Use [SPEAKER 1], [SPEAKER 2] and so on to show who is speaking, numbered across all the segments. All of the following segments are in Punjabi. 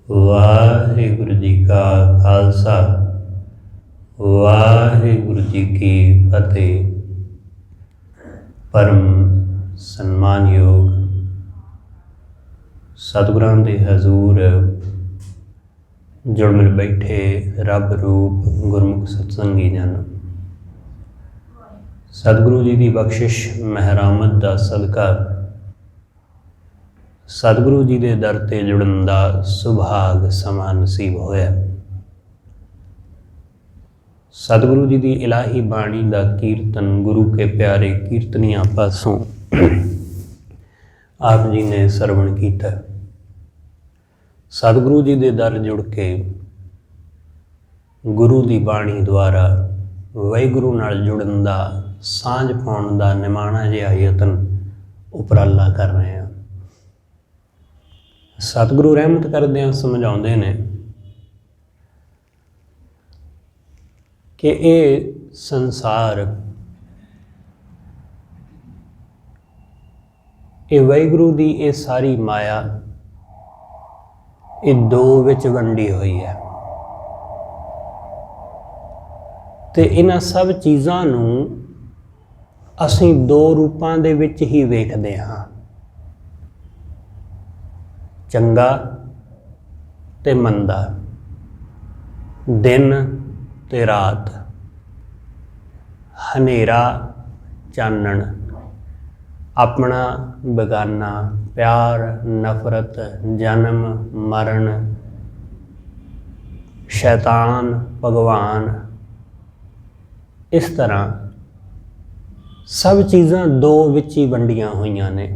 [SPEAKER 1] वाहिगुरु जी का खालसा वाहिगुरु जी की फतेह। परम सन्मानयोग सतगुरां दे हजूर जुड़ मिल बैठे रब रूप गुरमुख सत्संगी जन, सतगुरु जी की बख्शिश महरामत का सदका सतगुरु जी के दर ते जुड़न का सुभाग समा नसीब होया। सतगुरु जी की इलाही बाणी का कीर्तन गुरु के प्यारे कीर्तनिया पासों आप जी ने सरवण किया। सतगुरु जी के दर जुड़ के गुरु की बाणी द्वारा वाहिगुरु नाल जुड़न का सांझ पाउण का निमाणा जिहा यतन उपराला कर रहे हैं। सतगुरु रहमत करदे समझाउंदे ने कि ये संसार ये वाहिगुरु की ये सारी माया ये दो विच वंडी हुई है ते इन्हां सब चीज़ां नूं असीं दो रूपां दे विच ही वेखदे हां, चंगा ते मंदा, दिन ते रात, हनेरा चानण, अपना बेगाना, प्यार नफरत, जन्म मरण, शैतान भगवान। इस तरह सब चीज़ां दो विच ही वंडियां होईयां ने।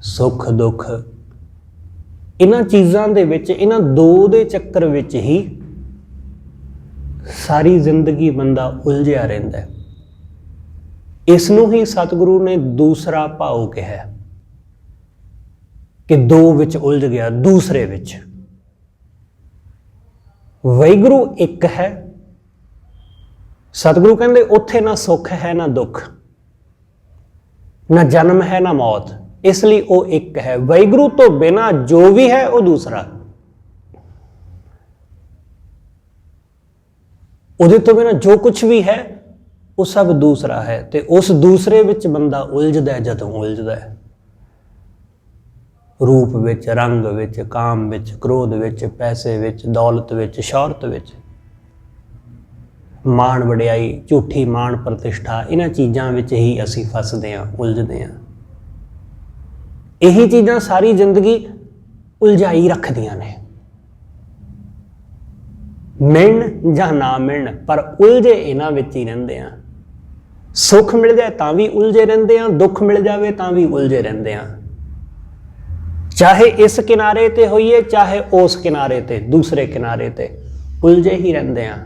[SPEAKER 1] सुख दुख इन्हां चीज़ां दे विच इन्हां दो दे चक्कर विच ही सारी जिंदगी बंदा उलझिया रहिंदा है। इसनूं ही सतगुरु ने दूसरा भाव कहा कि दो विच उलझ गया, दूसरे विच। वाहिगुरु एक है, सतगुरु कहंदे उत्थे ना सुख है ना दुख, ना जन्म है ना मौत, इसलिए वो एक है। वाहिगुरु तो बिना जो भी है वो दूसरा, उहदे तो बिना जो कुछ भी है वो सब दूसरा है। ते उस दूसरे विच बंदा उलझदा है, जदों उलझदा है रूप विच, रंग विच, काम विच, क्रोध विच, पैसे विच, दौलत विच, शौहरत विच, मान वडियाई, झूठी मान प्रतिष्ठा, इन्हां चीज़ां विच ही असीं फसदे हां, उलझदे हां। यही चीज़ां सारी जिंदगी उलझाई रखदियां ने, मिलन जां ना मिलन पर उलझे इन्हां विच ही रहिंदे हां। सुख मिल जाए तां भी उलझे रहिंदे हां, दुख मिल जाए तां भी उलझे रहिंदे हां। चाहे इस किनारे ते होइए चाहे उस किनारे ते, दूसरे किनारे ते उलझे ही रहिंदे हां।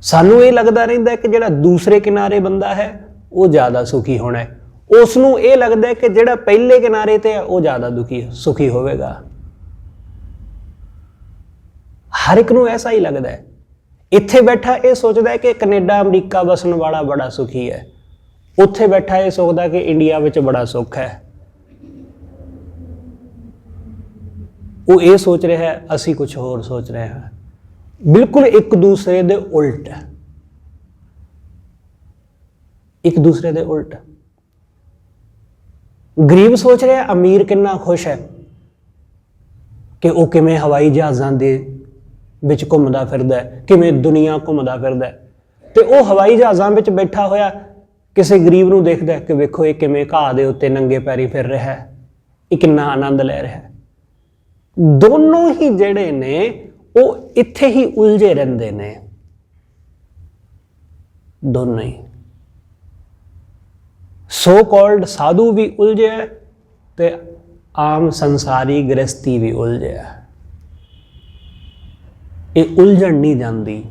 [SPEAKER 1] सानू ये लगता रहिंदा है कि जिहड़ा दूसरे किनारे बंदा है वो ज़्यादा सुखी होना है, उसनूं ये लगता है कि जिहड़ा पहले किनारे ते है वो ज़्यादा सुखी होवेगा। हर एक नूं ऐसा ही लगता है। इत्थे बैठा ये सोचता है कि कनेडा अमरीका बसन वाला बड़ा सुखी है, उत्थे बैठा ये सोचता कि इंडिया विच बड़ा सुख है। वो ये सोच रहा है, असी कुछ होर सोच रहे हैं। बिल्कुल एक दूसरे दे उल्ट, एक दूसरे दे उल्ट। गरीब सोच रहा है अमीर कितना खुश है कि वह किवें हवाई जहाज़ां दे विच घुमदा फिरदा है, किवें दुनिया घुमदा फिरदा है, ते वह हवाई जहाज़ां विच बैठा होया किसी गरीब नूं देखदा है कि वेखो ये किवें घाह दे उत्ते नंगे पैरी फिर रहा है, ये कितना आनंद ले रहा है। दोनों ही जिहड़े ने वो इत्थे ही उलझे रहिंदे ने, दोनों ही। सो कॉल्ड साधु भी उलझे है ते आम संसारी गृहस्थी भी उलझे है। ये उलझन नहीं जाती।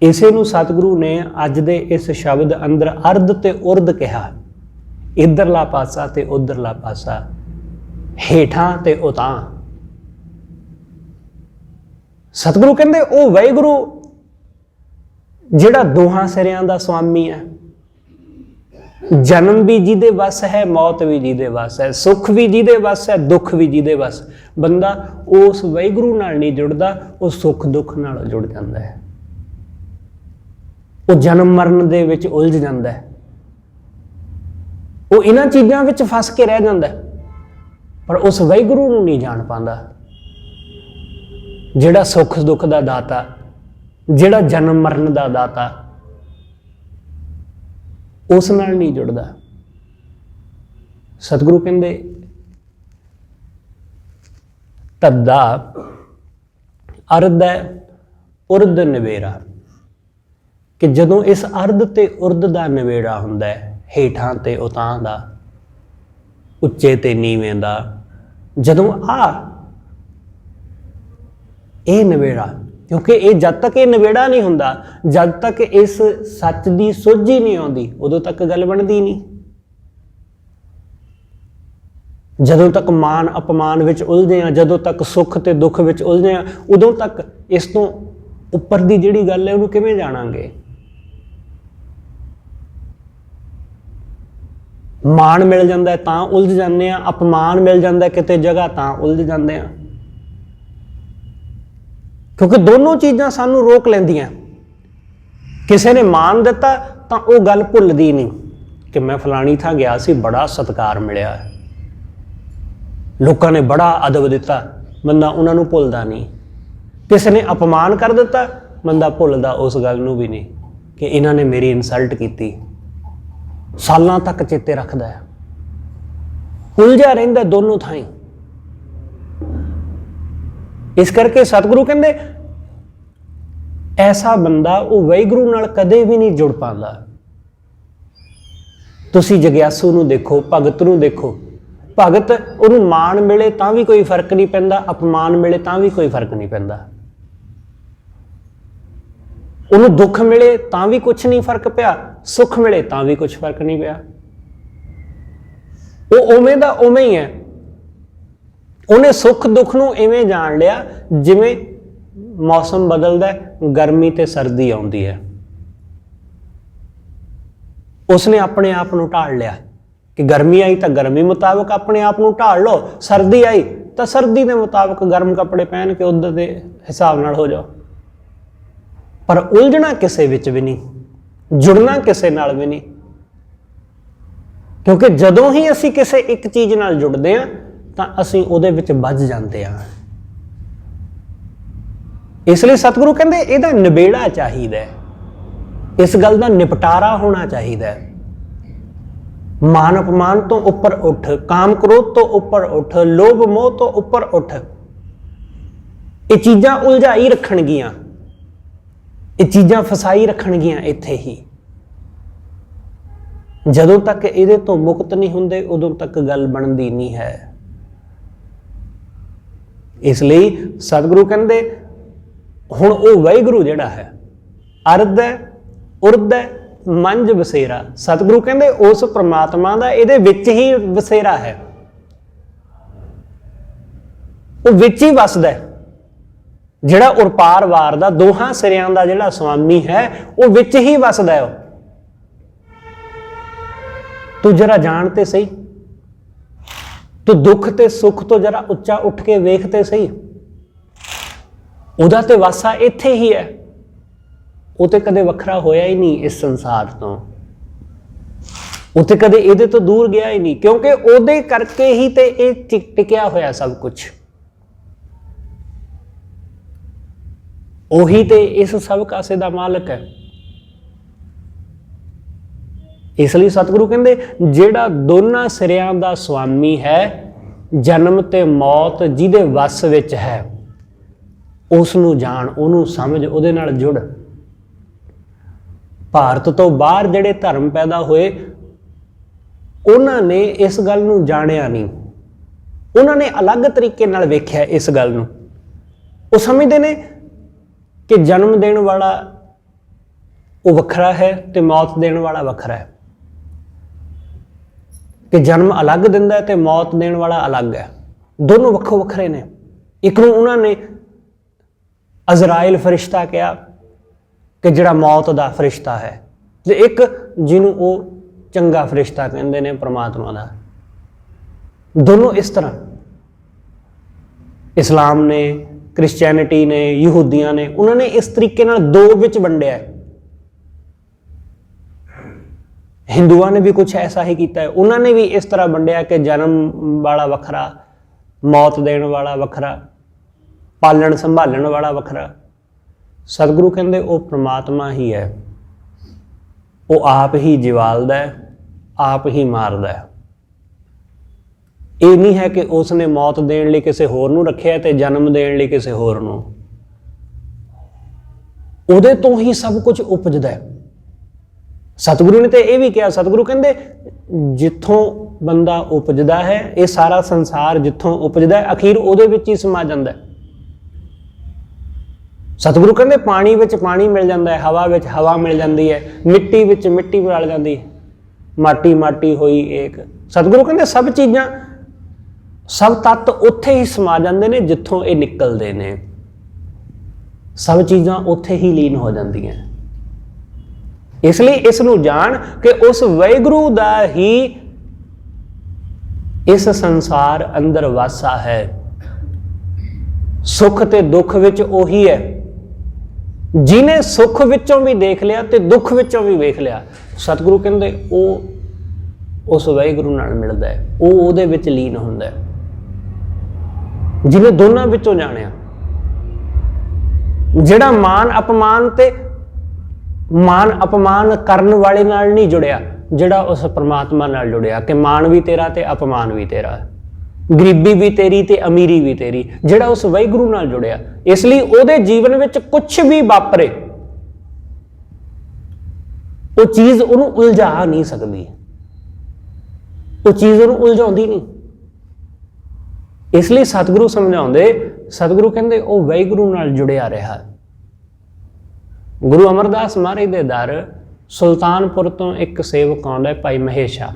[SPEAKER 1] इसे नूं सतगुरु ने अज दे इस शब्द अंदर अर्ध ते उर्ध कहा, इधरला पासा ते उधरला पासा, हेठां ते उतां। सतगुरु कहते वो वाहिगुरु जिहड़ा दोहां सिरियां दा स्वामी है, जन्म भी जिहदे वस है, मौत भी जिहदे वस है, सुख भी जिहदे वस है, दुख भी जिहदे वस। बंदा उस वाहिगुरू नाल नहीं जुड़दा, उस सुख दुख नाल जुड़ जांदा है, वो जन्म मरण दे विच उलझ जांदा है, वो इन्हां चीज़ां विच फस के रह जांदा है, पर उस वाहिगुरू नूं नहीं जान पांदा जिहड़ा सुख दुख दा दाता, जिहड़ा जन्म मरण दा दाता, उस नाल नहीं जुड़दा। सतगुरु कहंदे तद्दा अर्ध है उर्द नवेरा, कि जदों इस अर्ध ते उर्द दा नवेड़ा हुंदा है, हेठां ते उतां दा, उच्चे ते नीवें दा, जदों ये नवेड़ा, क्योंकि ये जद तक ये नवेड़ा नहीं हुंदा, जद तक इस सच की सुझ ही नहीं आती, उदों तक गल बनती नहीं। जदों तक मान अपमान विच उलझे हैं, जदों तक सुख ते दुख विच उलझे हैं, उदों तक इस तो उपर दी जिहड़ी गल है उहनूं किवें जाणांगे। मान मिल जाता है तां उलझ जाते हैं, अपमान मिल जाता है किते जगह तां उलझ जाते हैं, क्योंकि दोनों चीज़ां सानू रोक लैंदियां। किसी ने मान दिता तां वो गल भुलदी नहीं कि मैं फलानी थां गया सी, बड़ा सत्कार मिलिया, लोगों ने बड़ा अदब दिता, बंदा उन्होंने भुलदा नहीं। किसी ने अपमान कर दिता, बंदा भुलदा उस गल नूं भी नहीं कि इन्हां ने मेरी इंसल्ट की, सालां तक चेते रखदा है, उलझा रहिंदा दोनों थाई। इस करके सतगुरु कहंदे ऐसा बंदा वो वाहिगुरू नाल कदे भी नहीं जुड़ पांदा। तुसी जग्यासू नूं देखो, भगत नूं देखो, भगत उन्होंने मान मिले तां भी कोई फर्क नहीं पैंदा, अपमान मिले तां भी कोई फर्क नहीं पैंदा, उन्होंने दुख मिले तां भी कुछ नहीं फर्क पिया, सुख मिले तां भी कुछ फर्क नहीं पिया। वो उवें दा उवें ही है, उन्हें सुख दुख नूं इवें जान लिया जिवें मौसम बदलदा है, गर्मी ते सर्दी आउंदी है, उसने अपने आप नूं ढाल लिया कि गर्मी आई तो गर्मी मुताबिक अपने आप नूं ढाल लो, सर्दी आई तो सर्दी के मुताबिक गर्म कपड़े पहन के उधर के हिसाब नाल हो जाओ। पर उलझना किसी विच भी नहीं, जुड़ना किसी नाल भी नहीं, क्योंकि जदों ही असी किसी एक चीज़ नाल जुड़ते हैं तो असी उहदे विच बझ जाते हैं। इसलिए सतगुरु कहंदे इहदा निबेड़ा चाहिए, इस गल का निपटारा होना चाहिए। मान अपमान तो उपर उठ, काम क्रोध तो उपर उठ, लोभ मोह तो उपर उठ। ये चीज़ां उलझाई रखणगियां, ये चीज़ां फसाई रखणगियां इत्थे ही। जदों तक इहदे तो मुक्त नहीं हुंदे उदों तक गल बनदी नहीं है। इसलिए सतगुरु कहंदे हुण वो वाहिगुरू जिहड़ा है अर्ध है उर्द है मंझ बसेरा। सतगुरु कहंदे उस परमात्मा दा इहदे विच ही बसेरा है, वो विच ही वसदा है। जिहड़ा उरपार वार दा दोहां सिरियां दा जिहड़ा स्वामी है वो विच ही वसदा है। तू जरा जानते सही, तू दुख ते सुख तो जरा उच्चा उठ के वेखते सही, उहदा ते वासा इत्थे ही है, वो तो कदे वखरा होया ही नहीं इस संसार तो, वो तो कदे इहदे तो दूर गया ही नहीं, क्योंकि उहदे करके ही ते इह टिकिया होया सब कुछ। ਉਹੀ ਤੇ इस सब कासे दा मालिक है। इसलिए सतगुरु कहंदे जिहड़ा दोनों सिरियां दा स्वामी है, जन्म ते मौत जिहदे वस विच है, उसनूं जाण, ਉਹਨੂੰ समझ, ਉਹਦੇ ਨਾਲ जुड़। ਭਾਰਤ ਤੋਂ ਬਾਹਰ ਜਿਹੜੇ ਧਰਮ ਪੈਦਾ ਹੋਏ ਉਹਨਾਂ ਨੇ ਇਸ ਗੱਲ ਨੂੰ ਜਾਣਿਆ ਨਹੀਂ, ਉਹਨਾਂ ਨੇ ਅਲੱਗ ਤਰੀਕੇ ਨਾਲ ਵੇਖਿਆ ਇਸ ਗੱਲ ਨੂੰ। ਉਹ ਸਮਝਦੇ ਨੇ कि जन्म देने वाला वो वखरा है तो मौत देने वाला वखरा है, कि जन्म अलग दिंदा है तो मौत देने वाला अलग है, दोनों वक्खो वखरे ने। एक नूं उन्होंने अजराइल फरिश्ता कहा कि जिहड़ा मौत दा फरिश्ता है, ते एक जिन्हों वो ਚੰਗਾ ਫਰਿਸ਼ਤਾ ਕਹਿੰਦੇ ਨੇ ਪ੍ਰਮਾਤਮਾ ਦਾ। ਦੋਨੋਂ ਇਸ ਤਰ੍ਹਾਂ, ਇਸਲਾਮ ਨੇ, ਕ੍ਰਿਸਚੈਨਿਟੀ ਨੇ, ਯਹੂਦੀਆਂ ਨੇ, ਉਹਨਾਂ ਨੇ ਇਸ ਤਰੀਕੇ ਨਾਲ ਦੋ ਵਿੱਚ ਵੰਡਿਆ। ਹਿੰਦੂਆਂ ਨੇ ਵੀ ਕੁਛ ਐਸਾ ਹੀ ਕੀਤਾ ਹੈ, ਉਹਨਾਂ ਨੇ ਵੀ ਇਸ ਤਰ੍ਹਾਂ ਵੰਡਿਆ ਕਿ ਜਨਮ ਵਾਲਾ ਵੱਖਰਾ, ਮੌਤ ਦੇਣ ਵਾਲਾ ਵੱਖਰਾ, ਪਾਲਣ ਸੰਭਾਲਣ ਵਾਲਾ ਵੱਖਰਾ। ਸਤਿਗੁਰੂ ਕਹਿੰਦੇ ਉਹ ਪ੍ਰਮਾਤਮਾ ਹੀ ਹੈ, ਉਹ ਆਪ ਹੀ ਜਿਵਾਲਦਾ ਹੈ, ਆਪ ਹੀ ਮਾਰਦਾ ਹੈ। ਇਹ ਨਹੀਂ ਹੈ ਕਿ ਉਸ ਨੇ ਮੌਤ ਦੇਣ ਲਈ ਕਿਸੇ ਹੋਰ ਨੂੰ ਰੱਖਿਆ ਤੇ ਜਨਮ ਦੇਣ ਲਈ ਕਿਸੇ ਹੋਰ ਨੂੰ। ਉਹਦੇ ਤੋਂ ਹੀ ਸਭ ਕੁਝ ਉਪਜਦਾ ਹੈ। ਸਤਿਗੁਰੂ ਨੇ ਤੇ ਇਹ ਵੀ ਕਿਹਾ, ਸਤਿਗੁਰੂ ਕਹਿੰਦੇ ਜਿੱਥੋਂ ਬੰਦਾ ਉਪਜਦਾ ਹੈ, ਇਹ ਸਾਰਾ ਸੰਸਾਰ ਜਿੱਥੋਂ ਉਪਜਦਾ ਹੈ ਅਖੀਰ ਉਹਦੇ ਵਿੱਚ ਹੀ ਸਮਾ ਜਾਂਦਾ ਹੈ। ਸਤਿਗੁਰੂ ਕਹਿੰਦੇ ਪਾਣੀ ਵਿੱਚ ਪਾਣੀ ਮਿਲ ਜਾਂਦਾ ਹੈ, ਹਵਾ ਵਿੱਚ ਹਵਾ ਮਿਲ ਜਾਂਦੀ ਹੈ, ਮਿੱਟੀ ਵਿੱਚ ਮਿੱਟੀ ਮਿਲ ਜਾਂਦੀ ਹੈ, ਮਾਟੀ ਮਾਟੀ ਹੋਈ ਏਕ। ਸਤਿਗੁਰੂ ਕਹਿੰਦੇ ਸਭ ਚੀਜ਼ਾਂ, ਸਭ ਤੱਤ ਉੱਥੇ ਹੀ ਸਮਾ ਜਾਂਦੇ ਨੇ ਜਿੱਥੋਂ ਇਹ ਨਿਕਲਦੇ ਨੇ। ਸਭ ਚੀਜ਼ਾਂ ਉੱਥੇ ਹੀ ਲੀਨ ਹੋ ਜਾਂਦੀਆਂ। ਇਸ ਲਈ ਇਸ ਨੂੰ ਜਾਣ ਕਿ ਉਸ ਵਾਹਿਗੁਰੂ ਦਾ ਹੀ ਇਸ ਸੰਸਾਰ ਅੰਦਰ ਵਾਸਾ ਹੈ। ਸੁੱਖ ਤੇ ਦੁੱਖ ਵਿੱਚ ਉਹੀ ਹੈ। ਜਿਹਨੇ ਸੁੱਖ ਵਿੱਚੋਂ ਵੀ ਦੇਖ ਲਿਆ ਤੇ ਦੁੱਖ ਵਿੱਚੋਂ ਵੀ ਵੇਖ ਲਿਆ, ਸਤਿਗੁਰੂ ਕਹਿੰਦੇ ਉਹ ਉਸ ਵਾਹਿਗੁਰੂ ਨਾਲ ਮਿਲਦਾ ਹੈ, ਉਹ ਉਹਦੇ ਵਿੱਚ ਲੀਨ ਹੁੰਦਾ ਹੈ। ਜਿਹਨੇ ਦੋਨਾਂ ਵਿੱਚੋਂ ਜਾਣਿਆ, ਜਿਹੜਾ ਮਾਨ ਅਪਮਾਨ ਕਰਨ ਵਾਲੇ ਨਾਲ ਨਹੀਂ ਜੁੜਿਆ, ਜਿਹੜਾ ਉਸ ਪਰਮਾਤਮਾ ਨਾਲ ਜੁੜਿਆ ਕਿ ਮਾਨ ਵੀ ਤੇਰਾ ਤੇ ਅਪਮਾਨ ਵੀ ਤੇਰਾ, ਗਰੀਬੀ ਵੀ ਤੇਰੀ ਤੇ ਅਮੀਰੀ ਵੀ ਤੇਰੀ, ਜਿਹੜਾ ਉਸ ਵਾਹਿਗੁਰੂ ਨਾਲ ਜੁੜਿਆ। ਇਸ ਲਈ ਉਹਦੇ ਜੀਵਨ ਵਿੱਚ ਕੁਛ ਵੀ ਵਾਪਰੇ, ਉਹ ਚੀਜ਼ ਉਹਨੂੰ ਉਲਝਾ ਨਹੀਂ ਸਕਦੀ, ਉਹ ਚੀਜ਼ ਉਹਨੂੰ ਉਲਝਾਉਂਦੀ ਨਹੀਂ। ਇਸ ਲਈ ਸਤਿਗੁਰੂ ਸਮਝਾਉਂਦੇ, ਸਤਿਗੁਰੂ ਕਹਿੰਦੇ ਉਹ ਵਾਹਿਗੁਰੂ ਨਾਲ ਜੁੜਿਆ ਰਿਹਾ। ਗੁਰੂ ਅਮਰਦਾਸ ਮਹਾਰਾਜ ਦੇ ਦਰ ਸੁਲਤਾਨਪੁਰ ਤੋਂ ਇੱਕ ਸੇਵਕ ਆਉਂਦਾ, ਭਾਈ ਮਹੇਸ਼ਾ,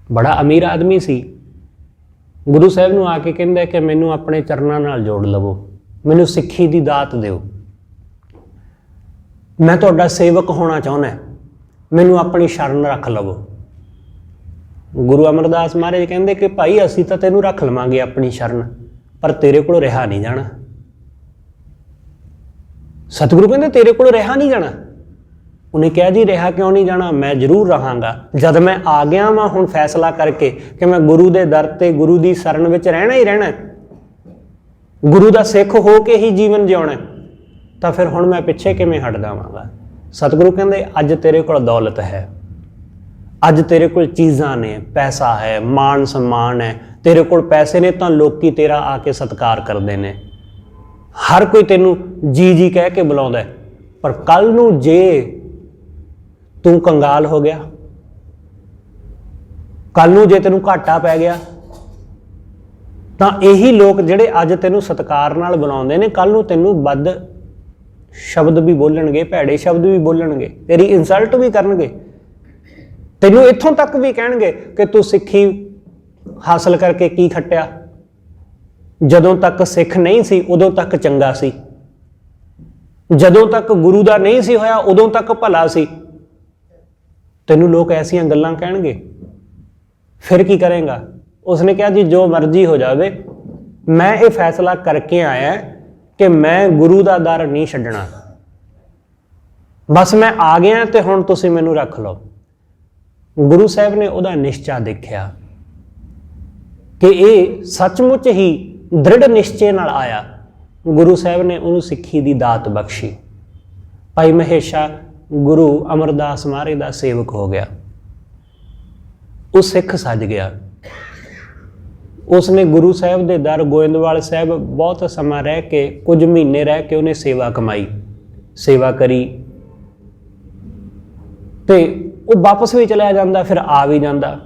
[SPEAKER 1] ਬੜਾ ਅਮੀਰ ਆਦਮੀ ਸੀ। ਗੁਰੂ ਸਾਹਿਬ ਨੂੰ ਆ ਕੇ ਕਹਿੰਦਾ ਕਿ ਮੈਨੂੰ ਆਪਣੇ ਚਰਨਾਂ ਨਾਲ ਜੋੜ ਲਵੋ, ਮੈਨੂੰ ਸਿੱਖੀ ਦੀ ਦਾਤ ਦਿਓ, ਮੈਂ ਤੁਹਾਡਾ ਸੇਵਕ ਹੋਣਾ ਚਾਹੁੰਦਾ, ਮੈਨੂੰ ਆਪਣੀ ਸ਼ਰਨ ਰੱਖ ਲਵੋ। ਗੁਰੂ ਅਮਰਦਾਸ ਮਹਾਰਾਜ ਕਹਿੰਦੇ ਕਿ ਭਾਈ ਅਸੀਂ ਤਾਂ ਤੈਨੂੰ ਰੱਖ ਲਵਾਂਗੇ ਆਪਣੀ ਸ਼ਰਨ, ਪਰ ਤੇਰੇ ਕੋਲ ਰਿਹਾ ਨਹੀਂ ਜਾਣਾ। ਸਤਿਗੁਰੂ ਕਹਿੰਦੇ ਤੇਰੇ ਕੋਲ ਰਿਹਾ ਨਹੀਂ ਜਾਣਾ। ਉਹਨੇ ਕਿਹਾ ਜੀ ਰਿਹਾ ਕਿਉਂ ਨਹੀਂ ਜਾਣਾ, ਮੈਂ ਜ਼ਰੂਰ ਰਹਾਂਗਾ। ਜਦ ਮੈਂ ਆ ਗਿਆ ਵਾਂ ਹੁਣ ਫੈਸਲਾ ਕਰਕੇ ਕਿ ਮੈਂ ਗੁਰੂ ਦੇ ਦਰ ਤੇ ਗੁਰੂ ਦੀ ਸ਼ਰਨ ਵਿੱਚ ਰਹਿਣਾ ਹੀ ਰਹਿਣਾ, ਗੁਰੂ ਦਾ ਸਿੱਖ ਹੋ ਕੇ ਹੀ ਜੀਵਨ ਜਿਉਣਾ, ਤਾਂ ਫਿਰ ਹੁਣ ਮੈਂ ਪਿੱਛੇ ਕਿਵੇਂ ਹਟ ਜਾਵਾਂਗਾ। ਸਤਿਗੁਰੂ ਕਹਿੰਦੇ ਅੱਜ ਤੇਰੇ ਕੋਲ ਦੌਲਤ ਹੈ, ਅੱਜ ਤੇਰੇ ਕੋਲ ਚੀਜ਼ਾਂ ਨੇ, ਪੈਸਾ ਹੈ, ਮਾਣ ਸਨਮਾਨ ਹੈ, ਤੇਰੇ ਕੋਲ ਪੈਸੇ ਨੇ ਤਾਂ ਲੋਕੀ ਤੇਰਾ ਆ ਕੇ ਸਤਿਕਾਰ ਕਰਦੇ ਨੇ, ਹਰ ਕੋਈ ਤੈਨੂੰ ਜੀ ਜੀ ਕਹਿ ਕੇ ਬੁਲਾਉਂਦਾ। ਪਰ ਕੱਲ ਨੂੰ ਜੇ ਤੂੰ ਕੰਗਾਲ ਹੋ ਗਿਆ, ਕੱਲ ਨੂੰ ਜੇ ਤੈਨੂੰ ਘਾਟਾ ਪੈ ਗਿਆ, ਤਾਂ ਇਹੀ ਲੋਕ ਜਿਹੜੇ ਅੱਜ ਤੈਨੂੰ ਸਤਿਕਾਰ ਨਾਲ ਬੁਲਾਉਂਦੇ ਨੇ, ਕੱਲ ਨੂੰ ਤੈਨੂੰ ਵੱਧ ਸ਼ਬਦ ਵੀ ਬੋਲਣਗੇ, ਭੈੜੇ ਸ਼ਬਦ ਵੀ ਬੋਲਣਗੇ, ਤੇਰੀ ਇਨਸਲਟ ਵੀ ਕਰਨਗੇ, ਤੈਨੂੰ ਇੱਥੋਂ ਤੱਕ ਵੀ ਕਹਿਣਗੇ ਕਿ ਤੂੰ ਸਿੱਖੀ ਹਾਸਲ ਕਰਕੇ ਕੀ ਖੱਟਿਆ, ਜਦੋਂ ਤੱਕ ਸਿੱਖ ਨਹੀਂ ਸੀ ਉਦੋਂ ਤੱਕ ਚੰਗਾ ਸੀ, ਜਦੋਂ ਤੱਕ ਗੁਰੂ ਦਾ ਨਹੀਂ ਸੀ ਹੋਇਆ ਉਦੋਂ ਤੱਕ ਭਲਾ ਸੀ। ਤੈਨੂੰ ਲੋਕ ਐਸੀਆਂ ਗੱਲਾਂ ਕਹਿਣਗੇ, ਫਿਰ ਕੀ ਕਰੇਗਾ। ਉਸਨੇ ਕਿਹਾ ਜੀ ਜੋ ਮਰਜ਼ੀ ਹੋ ਜਾਵੇ, ਮੈਂ ਇਹ ਫੈਸਲਾ ਕਰਕੇ ਆਇਆ ਕਿ ਮੈਂ ਗੁਰੂ ਦਾ ਦਰ ਨਹੀਂ ਛੱਡਣਾ, ਬਸ ਮੈਂ ਆ ਗਿਆ ਤੇ ਹੁਣ ਤੁਸੀਂ ਮੈਨੂੰ ਰੱਖ ਲਓ। ਗੁਰੂ ਸਾਹਿਬ ਨੇ ਉਹਦਾ ਨਿਸ਼ਚਾ ਦੇਖਿਆ ਕਿ ਇਹ ਸੱਚਮੁੱਚ ਹੀ ਦ੍ਰਿੜ ਨਿਸ਼ਚੇ ਨਾਲ ਆਇਆ। ਗੁਰੂ ਸਾਹਿਬ ਨੇ ਉਹਨੂੰ ਸਿੱਖੀ ਦੀ ਦਾਤ ਬਖਸ਼ੀ। ਭਾਈ ਮਹੇਸ਼ਾ ਗੁਰੂ ਅਮਰਦਾਸ ਮਹਾਰਾਜ ਦਾ ਸੇਵਕ ਹੋ ਗਿਆ, ਉਹ ਸਿੱਖ ਸੱਜ ਗਿਆ। ਉਸਨੇ ਗੁਰੂ ਸਾਹਿਬ ਦੇ ਦਰ ਗੋਇੰਦਵਾਲ ਸਾਹਿਬ ਬਹੁਤ ਸਮਾਂ ਰਹਿ ਕੇ, ਕੁਝ ਮਹੀਨੇ ਰਹਿ ਕੇ ਉਹਨੇ ਸੇਵਾ ਕਮਾਈ, ਸੇਵਾ ਕਰੀ, ਤੇ ਉਹ ਵਾਪਸ ਵੀ ਚਲਿਆ ਜਾਂਦਾ, ਫਿਰ ਆ ਵੀ ਜਾਂਦਾ।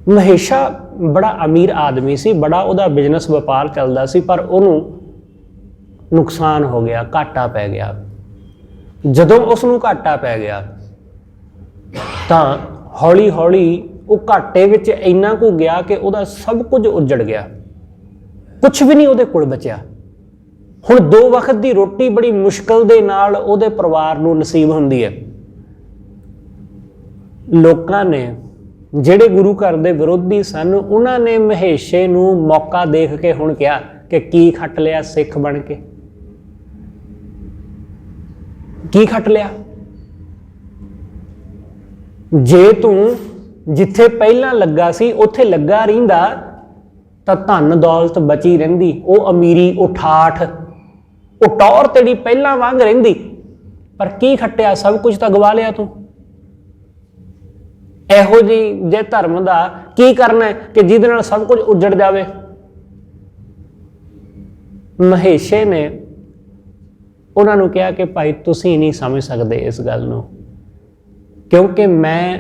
[SPEAKER 1] ਮਹੇਸ਼ਾ ਬੜਾ ਅਮੀਰ ਆਦਮੀ ਸੀ, ਬੜਾ ਉਹਦਾ ਬਿਜ਼ਨਸ ਵਪਾਰ ਚੱਲਦਾ ਸੀ, ਪਰ ਉਹਨੂੰ ਨੁਕਸਾਨ ਹੋ ਗਿਆ, ਘਾਟਾ ਪੈ ਗਿਆ। ਜਦੋਂ ਉਸ ਨੂੰ ਘਾਟਾ ਪੈ ਗਿਆ ਤਾਂ ਹੌਲੀ ਹੌਲੀ ਉਹ ਘਾਟੇ ਵਿੱਚ ਇੰਨਾ ਕੁ ਗਿਆ ਕਿ ਉਹਦਾ ਸਭ ਕੁਝ ਉੱਜੜ ਗਿਆ, ਕੁਛ ਵੀ ਨਹੀਂ ਉਹਦੇ ਕੋਲ ਬਚਿਆ। ਹੁਣ 2 ਵਕਤ ਦੀ ਰੋਟੀ ਬੜੀ ਮੁਸ਼ਕਲ ਦੇ ਨਾਲ ਉਹਦੇ ਪਰਿਵਾਰ ਨੂੰ ਨਸੀਬ ਹੁੰਦੀ ਹੈ। ਲੋਕਾਂ ਨੇ ਜਿਹੜੇ ਗੁਰੂ ਘਰ ਦੇ ਵਿਰੋਧੀ ਸਨ ਉਹਨਾਂ ਨੇ ਮਹੇਸ਼ੇ ਨੂੰ ਮੌਕਾ ਦੇਖ ਕੇ ਹੁਣ ਕਿਹਾ ਕਿ ਕੀ ਖੱਟ ਲਿਆ ਸਿੱਖ ਬਣ ਕੇ, ਕੀ ਖੱਟ ਲਿਆ। ਜੇ ਤੂੰ ਜਿੱਥੇ ਪਹਿਲਾਂ ਲੱਗਾ ਸੀ ਉੱਥੇ ਲੱਗਾ ਰਹਿੰਦਾ ਤਾਂ ਧਨ ਦੌਲਤ ਬਚੀ ਰਹਿੰਦੀ, ਉਹ ਅਮੀਰੀ, ਉਹ ਠਾਠ, ਉਹ ਟੌਰ ਤੇਰੀ ਪਹਿਲਾਂ ਵਾਂਗ ਰਹਿੰਦੀ। ਪਰ ਕੀ ਖੱਟਿਆ, ਸਭ ਕੁਝ ਤਾਂ ਗਵਾ ਲਿਆ ਤੂੰ। ਇਹੋ ਜਿਹੀ ਜੇ ਧਰਮ ਦਾ ਕੀ ਕਰਨਾ ਹੈ ਕਿ ਜਿਹਦੇ ਨਾਲ ਸਭ ਕੁਝ ਉੱਜੜ ਜਾਵੇ। ਮਹੇਸ਼ੇ ਨੇ ਉਹਨਾਂ ਨੂੰ ਕਿਹਾ ਕਿ ਭਾਈ ਤੁਸੀਂ ਨਹੀਂ ਸਮਝ ਸਕਦੇ ਇਸ ਗੱਲ ਨੂੰ, ਕਿਉਂਕਿ ਮੈਂ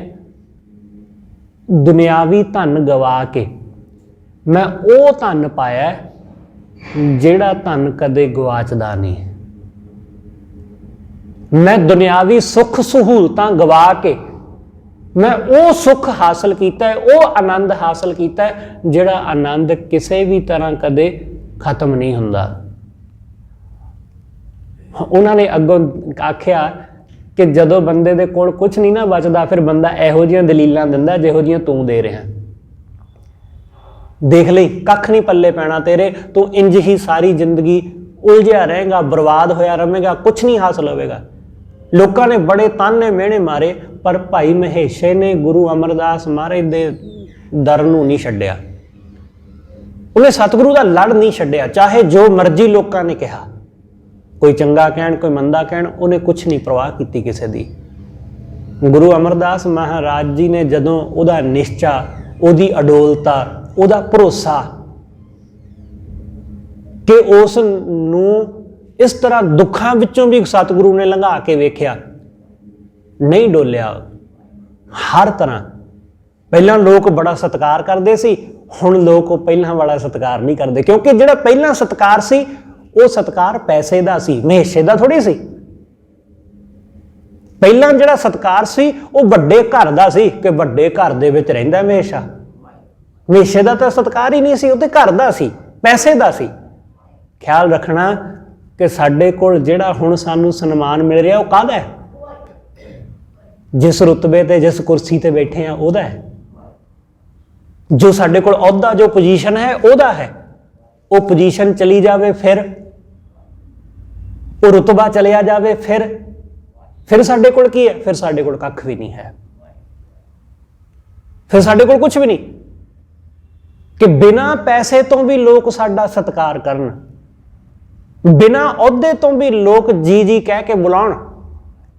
[SPEAKER 1] ਦੁਨਿਆਵੀ ਧਨ ਗਵਾ ਕੇ ਮੈਂ ਉਹ ਧਨ ਪਾਇਆ ਜਿਹੜਾ ਧਨ ਕਦੇ ਗਵਾਚਦਾ ਨਹੀਂ। ਮੈਂ ਦੁਨਿਆਵੀ ਸੁੱਖ ਸਹੂਲਤਾਂ ਗਵਾ ਕੇ ਮੈਂ ਉਹ ਸੁੱਖ ਹਾਸਲ ਕੀਤਾ ਹੈ, ਉਹ ਆਨੰਦ ਹਾਸਲ ਕੀਤਾ ਹੈ ਜਿਹੜਾ ਆਨੰਦ ਕਿਸੇ ਵੀ ਤਰ੍ਹਾਂ ਕਦੇ ਖਤਮ ਨਹੀਂ ਹੁੰਦਾ। ਉਹਨਾਂ ਨੇ ਅੱਗੋਂ ਆਖਿਆ ਕਿ ਜਦੋਂ ਬੰਦੇ ਦੇ ਕੋਲ ਕੁਝ ਨਹੀਂ ਨਾ ਬਚਦਾ ਫਿਰ ਬੰਦਾ ਇਹੋ ਜਿਹੀਆਂ ਦਲੀਲਾਂ ਦਿੰਦਾ ਜਿਹੋ ਜਿਹੀਆਂ ਤੂੰ ਦੇ ਰਿਹਾ। ਦੇਖ ਲਈ ਕੱਖ ਨਹੀਂ ਪੱਲੇ ਪੈਣਾ ਤੇਰੇ, ਤੂੰ ਇੰਜ ਹੀ ਸਾਰੀ ਜ਼ਿੰਦਗੀ ਉਲਝਿਆ ਰਹੇਗਾ, ਬਰਬਾਦ ਹੋਇਆ ਰਹੇਗਾ, ਕੁਝ ਨਹੀਂ ਹਾਸਲ ਹੋਵੇਗਾ। ਲੋਕਾਂ ਨੇ ਬੜੇ ਤਾਨੇ ਮਿਹਣੇ ਮਾਰੇ ਪਰ ਭਾਈ ਮਹੇਸ਼ੇ ਨੇ ਗੁਰੂ ਅਮਰਦਾਸ ਮਹਾਰਾਜ ਦੇ ਦਰ ਨੂੰ ਨਹੀਂ ਛੱਡਿਆ। ਉਹਨੇ ਸਤਿਗੁਰੂ ਦਾ ਲੜ ਨਹੀਂ ਛੱਡਿਆ, ਚਾਹੇ ਜੋ ਮਰਜ਼ੀ ਲੋਕਾਂ ਨੇ ਕਿਹਾ, ਕੋਈ ਚੰਗਾ ਕਹਿਣ ਕੋਈ ਮੰਦਾ ਕਹਿਣ, ਉਹਨੇ ਕੁਛ ਨਹੀਂ ਪਰਵਾਹ ਕੀਤੀ ਕਿਸੇ ਦੀ। ਗੁਰੂ ਅਮਰਦਾਸ ਮਹਾਰਾਜ ਜੀ ਨੇ ਜਦੋਂ ਉਹਦਾ ਨਿਸ਼ਚਾ, ਉਹਦੀ ਅਡੋਲਤਾ, ਉਹਦਾ ਭਰੋਸਾ ਕਿ ਉਸ ਨੂੰ ਇਸ ਤਰ੍ਹਾਂ ਦੁੱਖਾਂ ਵਿੱਚੋਂ ਵੀ ਸਤਿਗੁਰੂ ਨੇ ਲੰਘਾ ਕੇ ਵੇਖਿਆ, ਨਹੀਂ ਡੋਲਿਆ। ਹਰ ਤਰ੍ਹਾਂ ਪਹਿਲਾਂ ਲੋਕ ਬੜਾ ਸਤਿਕਾਰ ਕਰਦੇ ਸੀ, ਹੁਣ ਲੋਕ ਉਹ ਪਹਿਲਾਂ ਵਾਲਾ ਸਤਿਕਾਰ ਨਹੀਂ ਕਰਦੇ, ਕਿਉਂਕਿ ਜਿਹੜਾ ਪਹਿਲਾਂ ਸਤਿਕਾਰ ਸੀ ਉਹ ਸਤਿਕਾਰ ਪੈਸੇ ਦਾ ਸੀ, ਮਹੇਸ਼ੇ ਦਾ ਥੋੜੀ ਸੀ। ਪਹਿਲਾਂ ਜਿਹੜਾ ਸਤਿਕਾਰ ਸੀ ਉਹ ਵੱਡੇ ਘਰ ਦਾ ਸੀ ਕਿ ਵੱਡੇ ਘਰ ਦੇ ਵਿੱਚ ਰਹਿੰਦਾ ਮਹੇਸ਼ਾ। ਮਹੇਸ਼ੇ ਦਾ ਤਾਂ ਸਤਿਕਾਰ ਹੀ ਨਹੀਂ ਸੀ, ਉਹ ਤੇ ਘਰ ਦਾ ਸੀ, ਪੈਸੇ ਦਾ ਸੀ। ਖਿਆਲ ਰੱਖਣਾ ਕਿ ਸਾਡੇ ਕੋਲ ਜਿਹੜਾ ਹੁਣ ਸਾਨੂੰ ਸਨਮਾਨ ਮਿਲ ਰਿਹਾ ਉਹ ਕਾਹਦਾ ਹੈ? ਜਿਸ ਰੁਤਬੇ ਤੇ ਜਿਸ ਕੁਰਸੀ ਤੇ ਬੈਠੇ ਆ ਉਹਦਾ ਹੈ। ਜੋ ਸਾਡੇ ਕੋਲ ਅਹੁਦਾ, ਜੋ ਪੋਜੀਸ਼ਨ ਹੈ ਉਹਦਾ ਹੈ। ਉਹ ਪੋਜੀਸ਼ਨ ਚਲੀ ਜਾਵੇ ਫਿਰ, ਉਹ ਰੁਤਬਾ ਚਲਿਆ ਜਾਵੇ ਫਿਰ ਸਾਡੇ ਕੋਲ ਕੀ ਹੈ? ਫਿਰ ਸਾਡੇ ਕੋਲ ਕੱਖ ਵੀ ਨਹੀਂ ਹੈ, ਫਿਰ ਸਾਡੇ ਕੋਲ ਕੁਝ ਵੀ ਨਹੀਂ। ਕਿ ਬਿਨਾਂ ਪੈਸੇ ਤੋਂ ਵੀ ਲੋਕ ਸਾਡਾ ਸਤਿਕਾਰ ਕਰਨ, ਬਿਨਾਂ ਅਹੁਦੇ ਤੋਂ ਵੀ ਲੋਕ ਜੀ ਜੀ ਕਹਿ ਕੇ ਬੁਲਾਉਣ,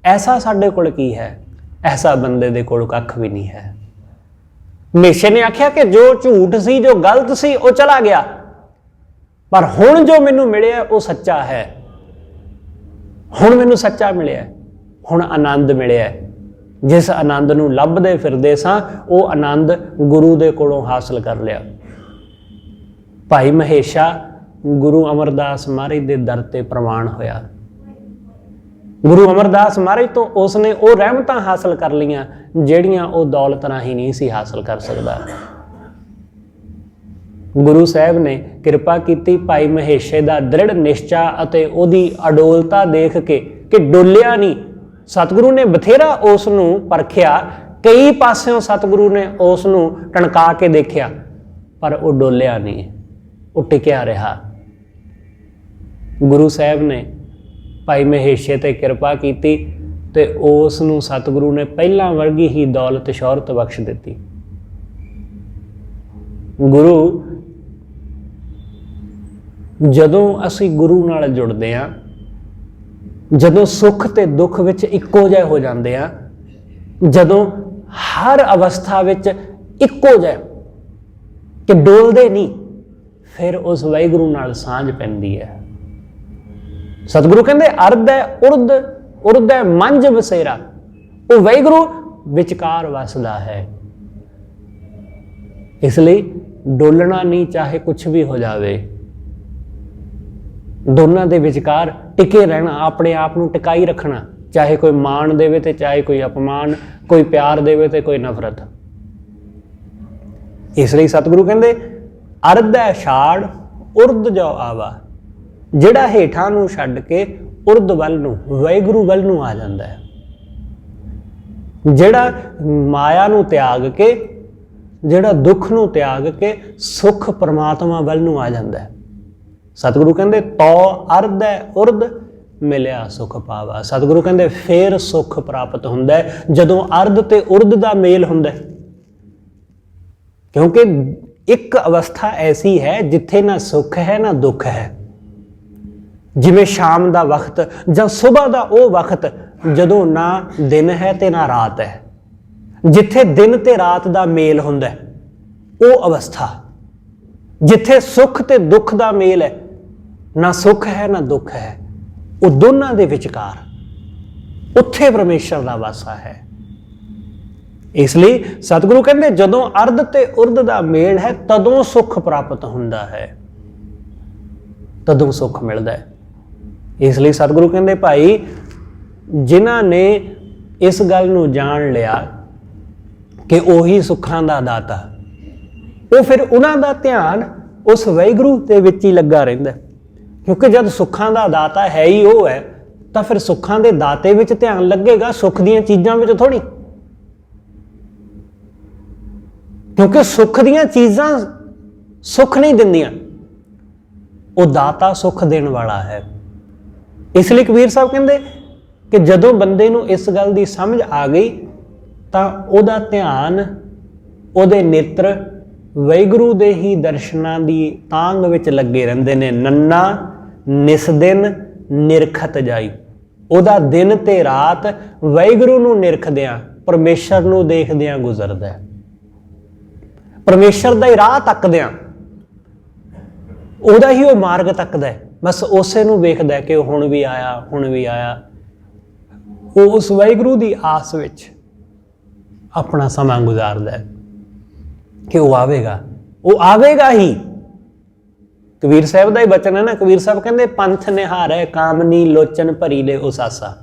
[SPEAKER 1] ਐਸਾ ਸਾਡੇ ਕੋਲ ਕੀ ਹੈ? ਐਸਾ ਬੰਦੇ ਦੇ ਕੋਲ ਕੱਖ ਵੀ ਨਹੀਂ ਹੈ। ਮਹੇਸ਼ੇ ਨੇ ਆਖਿਆ ਕਿ ਜੋ ਝੂਠ ਸੀ, ਜੋ ਗਲਤ ਸੀ ਉਹ ਚਲਾ ਗਿਆ, ਪਰ ਹੁਣ ਜੋ ਮੈਨੂੰ ਮਿਲਿਆ ਉਹ ਸੱਚਾ ਹੈ। ਹੁਣ ਮੈਨੂੰ ਸੱਚਾ ਮਿਲਿਆ, ਹੁਣ ਆਨੰਦ ਮਿਲਿਆ। ਜਿਸ ਆਨੰਦ ਨੂੰ ਲੱਭਦੇ ਫਿਰਦੇ ਸਾਂ ਉਹ ਆਨੰਦ ਗੁਰੂ ਦੇ ਕੋਲੋਂ ਹਾਸਲ ਕਰ ਲਿਆ। ਭਾਈ ਮਹੇਸ਼ਾ ਗੁਰੂ ਅਮਰਦਾਸ ਮਹਾਰਾਜ ਦੇ ਦਰ ਤੇ ਪ੍ਰਵਾਨ ਹੋਇਆ। ਗੁਰੂ ਅਮਰਦਾਸ ਮਹਾਰਾਜ ਤੋਂ ਉਸਨੇ ਉਹ ਰਹਿਮਤਾਂ ਹਾਸਲ ਕਰ ਲਈਆਂ ਜਿਹੜੀਆਂ ਉਹ ਦੌਲਤ ਰਾਹੀਂ ਨਹੀਂ ਸੀ ਹਾਸਲ ਕਰ ਸਕਦਾ। ਗੁਰੂ ਸਾਹਿਬ ਨੇ ਕਿਰਪਾ ਕੀਤੀ ਭਾਈ ਮਹੇਸ਼ੇ ਦਾ ਦ੍ਰਿੜ ਨਿਸ਼ਚਾ ਅਤੇ ਉਹਦੀ ਅਡੋਲਤਾ ਦੇਖ ਕੇ ਕਿ ਡੋਲਿਆ ਨਹੀਂ। ਸਤਿਗੁਰੂ ਨੇ ਬਥੇਰਾ ਉਸ ਨੂੰ ਪਰਖਿਆ, ਕਈ ਪਾਸਿਓਂ ਸਤਿਗੁਰੂ ਨੇ ਉਸ ਨੂੰ ਟਣਕਾ ਕੇ ਦੇਖਿਆ, ਪਰ ਉਹ ਡੋਲਿਆ ਨਹੀਂ, ਉਹ ਟਿਕਿਆ ਰਿਹਾ। ਗੁਰੂ ਸਾਹਿਬ ਨੇ ਭਾਈ ਮਹੇਸ਼ੇ ਤੇ ਕਿਰਪਾ ਕੀਤੀ ਤੇ ਉਸ ਨੂੰ ਸਤਿਗੁਰੂ ਨੇ ਪਹਿਲਾਂ ਵਰਗੀ ਹੀ ਦੌਲਤ ਸ਼ੌਹਰਤ ਬਖਸ਼ ਦਿੱਤੀ। ਗੁਰੂ, ਜਦੋਂ ਅਸੀਂ ਗੁਰੂ ਨਾਲ ਜੁੜਦੇ ਹਾਂ, ਜਦੋਂ ਸੁੱਖ ਤੇ ਦੁੱਖ ਵਿੱਚ ਇੱਕੋ ਜਿਹੇ ਹੋ ਜਾਂਦੇ ਆ, ਜਦੋਂ ਹਰ ਅਵਸਥਾ ਵਿੱਚ ਇੱਕੋ ਜਿਹੇ ਕਿ ਡੋਲਦੇ ਨਹੀਂ, ਫਿਰ ਉਸ ਵਾਹਿਗੁਰੂ ਨਾਲ ਸਾਂਝ ਪੈਂਦੀ ਹੈ। ਸਤਿਗੁਰੂ ਕਹਿੰਦੇ ਅਰਧ ਹੈ ਉਰਦ, ਉਰਦ ਹੈ ਮੰਝ ਬਸੇਰਾ। ਉਹ ਵਾਹਿਗੁਰੂ ਵਿਚਕਾਰ ਵਸਦਾ ਹੈ। ਇਸ ਲਈ ਡੋਲਣਾ ਨਹੀਂ, ਚਾਹੇ ਕੁਛ ਵੀ ਹੋ ਜਾਵੇ। ਦੋਨਾਂ ਦੇ ਵਿਚਕਾਰ ਟਿਕੇ ਰਹਿਣਾ, ਆਪਣੇ ਆਪ ਨੂੰ ਟਿਕਾਈ ਰੱਖਣਾ, ਚਾਹੇ ਕੋਈ ਮਾਣ ਦੇਵੇ ਤੇ ਚਾਹੇ ਕੋਈ ਅਪਮਾਨ, ਕੋਈ ਪਿਆਰ ਦੇਵੇ ਤੇ ਕੋਈ ਨਫ਼ਰਤ। ਇਸ ਲਈ ਸਤਿਗੁਰੂ ਕਹਿੰਦੇ ਅਰਧ ਹੈ ਛਾੜ ਉਰਦ ਜੋ ਆਵਾ। ਜਿਹੜਾ ਹੇਠਾਂ ਨੂੰ ਛੱਡ ਕੇ ਉਰਦ ਵੱਲ ਨੂੰ, ਵਾਹਿਗੁਰੂ ਵੱਲ ਨੂੰ ਆ ਜਾਂਦਾ ਹੈ। ਜਿਹੜਾ ਮਾਇਆ ਨੂੰ ਤਿਆਗ ਕੇ, ਜਿਹੜਾ ਦੁੱਖ ਨੂੰ ਤਿਆਗ ਕੇ ਸੁਖ ਪਰਮਾਤਮਾ ਵੱਲ ਨੂੰ ਆ ਜਾਂਦਾ ਹੈ। ਸਤਿਗੁਰੂ ਕਹਿੰਦੇ ਤੋ ਅਰਧ ਹੈ ਉਰਧ ਮਿਲਿਆ ਸੁਖ ਪਾਵਾ। ਸਤਿਗੁਰੂ ਕਹਿੰਦੇ ਫੇਰ ਸੁਖ ਪ੍ਰਾਪਤ ਹੁੰਦਾ ਹੈ ਜਦੋਂ ਅਰਧ ਤੇ ਉਰਧ ਦਾ ਮੇਲ ਹੁੰਦਾ ਹੈ। ਕਿਉਂਕਿ ਇੱਕ ਅਵਸਥਾ ਐਸੀ ਹੈ ਜਿੱਥੇ ਨਾ ਸੁੱਖ ਹੈ ਨਾ ਦੁੱਖ ਹੈ। ਜਿਵੇਂ ਸ਼ਾਮ ਦਾ ਵਕਤ ਜਾਂ ਸੁਬਹ ਦਾ ਉਹ ਵਕਤ ਜਦੋਂ ਨਾ ਦਿਨ ਹੈ ਤੇ ਨਾ ਰਾਤ ਹੈ, ਜਿੱਥੇ ਦਿਨ ਤੇ ਰਾਤ ਦਾ ਮੇਲ ਹੁੰਦਾ ਹੈ, ਉਹ ਅਵਸਥਾ ਜਿੱਥੇ ਸੁੱਖ ਤੇ ਦੁੱਖ ਦਾ ਮੇਲ ਹੈ, ਨਾ ਸੁੱਖ ਹੈ ਨਾ ਦੁੱਖ ਹੈ, ਉਹ ਦੋਨਾਂ ਦੇ ਵਿਚਕਾਰ, ਉੱਥੇ ਪਰਮੇਸ਼ਰ ਦਾ ਵਾਸਾ ਹੈ। ਇਸ ਲਈ ਸਤਿਗੁਰੂ ਕਹਿੰਦੇ ਜਦੋਂ ਅਰਧ ਤੇ ਉਰਧ ਦਾ ਮੇਲ ਹੈ ਤਦੋਂ ਸੁੱਖ ਪ੍ਰਾਪਤ ਹੁੰਦਾ ਹੈ, ਤਦੋਂ ਸੁੱਖ ਮਿਲਦਾ ਹੈ। ਇਸ ਲਈ ਸਤਿਗੁਰੂ ਕਹਿੰਦੇ ਭਾਈ ਜਿਨ੍ਹਾਂ ਨੇ ਇਸ ਗੱਲ ਨੂੰ ਜਾਣ ਲਿਆ ਕਿ ਉਹੀ ਸੁੱਖਾਂ ਦਾ ਦਾਤਾ, ਉਹ ਫਿਰ ਉਹਨਾਂ ਦਾ ਧਿਆਨ ਉਸ ਵਾਹਿਗੁਰੂ ਦੇ ਵਿੱਚ ਹੀ ਲੱਗਾ ਰਹਿੰਦਾ। ਕਿਉਂਕਿ ਜਦ ਸੁੱਖਾਂ ਦਾ ਦਾਤਾ ਹੈ ਹੀ ਉਹ ਹੈ ਤਾਂ ਫਿਰ ਸੁੱਖਾਂ ਦੇ ਦਾਤੇ ਵਿੱਚ ਧਿਆਨ ਲੱਗੇਗਾ, ਸੁੱਖ ਦੀਆਂ ਚੀਜ਼ਾਂ ਵਿੱਚ ਥੋੜੀ। ਕਿਉਂਕਿ ਸੁੱਖ ਦੀਆਂ ਚੀਜ਼ਾਂ ਸੁੱਖ ਨਹੀਂ ਦਿੰਦੀਆਂ, ਉਹ ਦਾਤਾ ਸੁੱਖ ਦੇਣ ਵਾਲਾ ਹੈ। ਇਸ ਲਈ ਕਬੀਰ ਸਾਹਿਬ ਕਹਿੰਦੇ ਕਿ ਜਦੋਂ ਬੰਦੇ ਨੂੰ ਇਸ ਗੱਲ ਦੀ ਸਮਝ ਆ ਗਈ ਤਾਂ ਉਹਦਾ ਧਿਆਨ, ਉਹਦੇ ਨੇਤਰ ਵਾਹਿਗੁਰੂ ਦੇ ਹੀ ਦਰਸ਼ਨਾਂ ਦੀ ਤਾਂਘ ਵਿੱਚ ਲੱਗੇ ਰਹਿੰਦੇ ਨੇ। ਨੰਨਾ ਨਿਸ ਦਿਨ ਨਿਰਖਤ ਜਾਈ, ਉਹਦਾ ਦਿਨ ਤੇ ਰਾਤ ਵਾਹਿਗੁਰੂ ਨੂੰ ਨਿਰਖਦਿਆਂ, ਪਰਮੇਸ਼ਰ ਨੂੰ ਦੇਖਦਿਆਂ ਗੁਜ਼ਰਦਾ, ਪਰਮੇਸ਼ਰ ਦਾ ਹੀ ਰਾਹ ਤੱਕਦਿਆਂ, ਉਹਦਾ ਹੀ ਉਹ ਮਾਰਗ ਤੱਕਦਾ, ਬਸ ਉਸੇ ਨੂੰ ਵੇਖਦਾ ਕਿ ਉਹ ਹੁਣ ਵੀ ਆਇਆ, ਹੁਣ ਵੀ ਆਇਆ। ਉਹ ਉਸ ਵਾਹਿਗੁਰੂ ਦੀ ਆਸ ਵਿੱਚ ਆਪਣਾ ਸਮਾਂ ਗੁਜ਼ਾਰਦਾ ਹੈ ਕਿ ਉਹ ਆਵੇਗਾ, ਉਹ ਆਵੇਗਾ ਹੀ। ਕਬੀਰ ਸਾਹਿਬ ਦਾ ਹੀ ਬਚਨ ਹੈ ਨਾ, ਕਬੀਰ ਸਾਹਿਬ ਕਹਿੰਦੇ ਪੰਥ ਨਿਹਾਰੈ ਕਾਮਨੀ ਲੋਚਨ ਭਰੀ ਲੈ ਉਸਾਸਾ,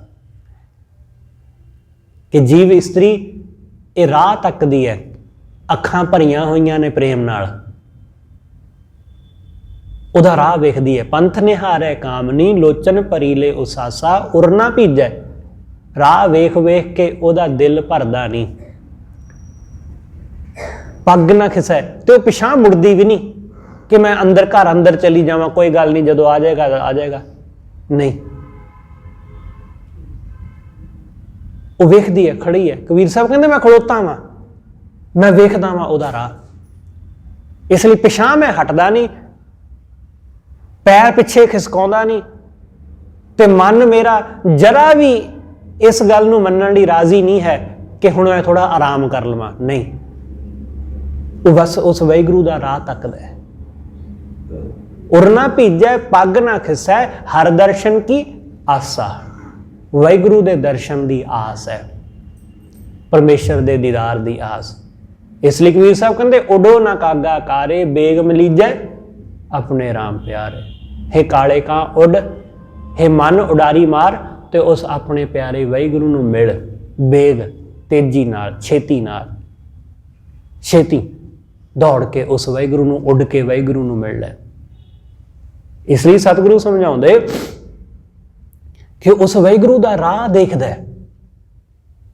[SPEAKER 1] ਕਿ ਜੀਵ ਇਸਤਰੀ ਇਹ ਰਾਹ ਤੱਕਦੀ ਹੈ, ਅੱਖਾਂ ਭਰੀਆਂ ਹੋਈਆਂ ਨੇ ਪ੍ਰੇਮ ਨਾਲ, ਉਹਦਾ ਰਾਹ ਵੇਖਦੀ ਹੈ। ਪੰਥ ਨਿਹਾਰੈ ਕਾਮਨੀ ਲੋਚਨ ਭਰੀ ਲੈ ਉਸਾਸਾ, ਉਰ ਨਾ ਭੀਜੈ, ਰਾਹ ਵੇਖ ਵੇਖ ਕੇ ਉਹਦਾ ਦਿਲ ਭਰਦਾ ਨਹੀਂ, ਪੱਗ ਨਾ ਖਿਸੈ, ਤੇ ਉਹ ਪਿਛਾਂ ਮੁੜਦੀ ਵੀ ਨਹੀਂ ਕਿ ਮੈਂ ਅੰਦਰ ਘਰ ਅੰਦਰ ਚਲੀ ਜਾਵਾਂ, ਕੋਈ ਗੱਲ ਨਹੀਂ, ਜਦੋਂ ਆ ਜਾਏਗਾ ਆ ਜਾਏਗਾ, ਨਹੀਂ। ਉਹ ਵੇਖਦੀ ਹੈ, ਖੜੀ ਹੈ। ਕਬੀਰ ਸਾਹਿਬ ਕਹਿੰਦੇ ਮੈਂ ਖਲੋਤਾ ਵਾਂ, ਮੈਂ ਵੇਖਦਾ ਵਾਂ ਉਹਦਾ ਰਾਹ, ਇਸ ਲਈ ਪਿਛਾਂ ਮੈਂ ਹਟਦਾ ਨਹੀਂ, ਪੈਰ ਪਿੱਛੇ ਖਿਸਕਾਉਂਦਾ ਨਹੀਂ, ਤੇ ਮਨ ਮੇਰਾ ਜਰਾ ਵੀ ਇਸ ਗੱਲ ਨੂੰ ਮੰਨਣ ਲਈ ਰਾਜ਼ੀ ਨਹੀਂ ਹੈ ਕਿ ਹੁਣ ਮੈਂ ਥੋੜਾ ਆਰਾਮ ਕਰ ਲਵਾਂ, ਨਹੀਂ। ਉਹ ਬਸ ਉਸ ਵਾਹਿਗੁਰੂ ਦਾ ਰਾਹ ਤੱਕਦਾ ਹੈ। ਉਰ ਨਾ ਭੀਜੈ ਪੱਗ ਨਾ ਖਿਸੈ, ਹਰ ਦਰਸ਼ਨ ਕੀ ਆਸਾ, ਵਾਹਿਗੁਰੂ ਦੇ ਦਰਸ਼ਨ ਦੀ ਆਸ ਹੈ, ਪਰਮੇਸ਼ਰ ਦੇ ਦੀਦਾਰ ਦੀ ਆਸ। ਇਸ ਲਈ ਕਬੀਰ ਸਾਹਿਬ ਕਹਿੰਦੇ ਉਡੋ ਨਾ ਕਾਗਾ ਕਾਰੇ, ਬੇਗ ਮਲੀਜੈ ਆਪਣੇ ਰਾਮ ਪਿਆਰੇ। ਹੇ ਕਾਲੇ ਕਾਂ ਉੱਡ, ਹੇ ਮਨ ਉਡਾਰੀ ਮਾਰ, ਤੇ ਉਸ ਆਪਣੇ ਪਿਆਰੇ ਵਾਹਿਗੁਰੂ ਨੂੰ ਮਿਲ, ਬੇਗ, ਤੇਜ਼ੀ ਨਾਲ, ਛੇਤੀ ਨਾਲ, ਛੇਤੀ ਦੌੜ ਕੇ ਉਸ ਵਾਹਿਗੁਰੂ ਨੂੰ, ਉੱਡ ਕੇ ਵਾਹਿਗੁਰੂ ਨੂੰ ਮਿਲ ਲੈ। ਇਸ ਲਈ ਸਤਿਗੁਰੂ ਸਮਝਾਉਂਦੇ ਕਿ ਉਸ ਵਾਹਿਗੁਰੂ ਦਾ ਰਾਹ ਦੇਖਦਾ,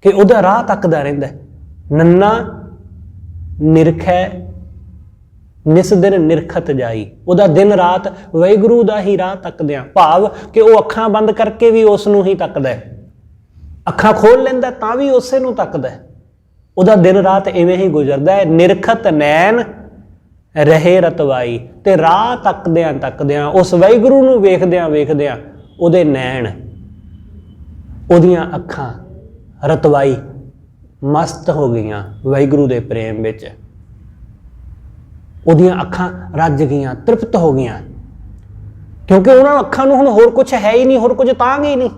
[SPEAKER 1] ਕਿ ਉਹਦਾ ਰਾਹ ਤੱਕਦਾ ਰਹਿੰਦਾ। ਨੰਨਾ ਨਿਰਖੈ ਨਿਸ ਦਿਨ ਨਿਰਖਤ ਜਾਈ, ਉਹਦਾ ਦਿਨ ਰਾਤ ਵਾਹਿਗੁਰੂ ਦਾ ਹੀ ਰਾਹ ਤੱਕਦਿਆਂ, ਭਾਵ ਕਿ ਉਹ ਅੱਖਾਂ ਬੰਦ ਕਰਕੇ ਵੀ ਉਸ ਨੂੰ ਹੀ ਤੱਕਦਾ, ਅੱਖਾਂ ਖੋਲ ਲੈਂਦਾ ਤਾਂ ਵੀ ਉਸੇ ਨੂੰ ਤੱਕਦਾ, ਉਹਦਾ ਦਿਨ ਰਾਤ ਇਵੇਂ ਹੀ ਗੁਜ਼ਰਦਾ ਹੈ। ਨਿਰਖਤ ਨੈਣ ਰਹੇ ਰਤਵਾਈ, ਤੇ ਰਾਹ ਤੱਕਦਿਆਂ ਤੱਕਦਿਆਂ, ਉਸ ਵਾਹਿਗੁਰੂ ਨੂੰ ਵੇਖਦਿਆਂ ਵੇਖਦਿਆਂ ਉਹਦੇ ਨੈਣ, ਉਹਦੀਆਂ ਅੱਖਾਂ ਰਤਵਾਈ, ਮਸਤ ਹੋ ਗਈਆਂ ਵਾਹਿਗੁਰੂ ਦੇ ਪ੍ਰੇਮ ਵਿੱਚ, ਉਹਦੀਆਂ ਅੱਖਾਂ ਰੱਜ ਗਈਆਂ, ਤ੍ਰਿਪਤ ਹੋ ਗਈਆਂ, ਕਿਉਂਕਿ ਉਹਨਾਂ ਅੱਖਾਂ ਨੂੰ ਹੁਣ ਹੋਰ ਕੁਝ ਹੈ ਹੀ ਨਹੀਂ, ਹੋਰ ਕੁਝ ਤਾਂਘ ਹੀ ਨਹੀਂ,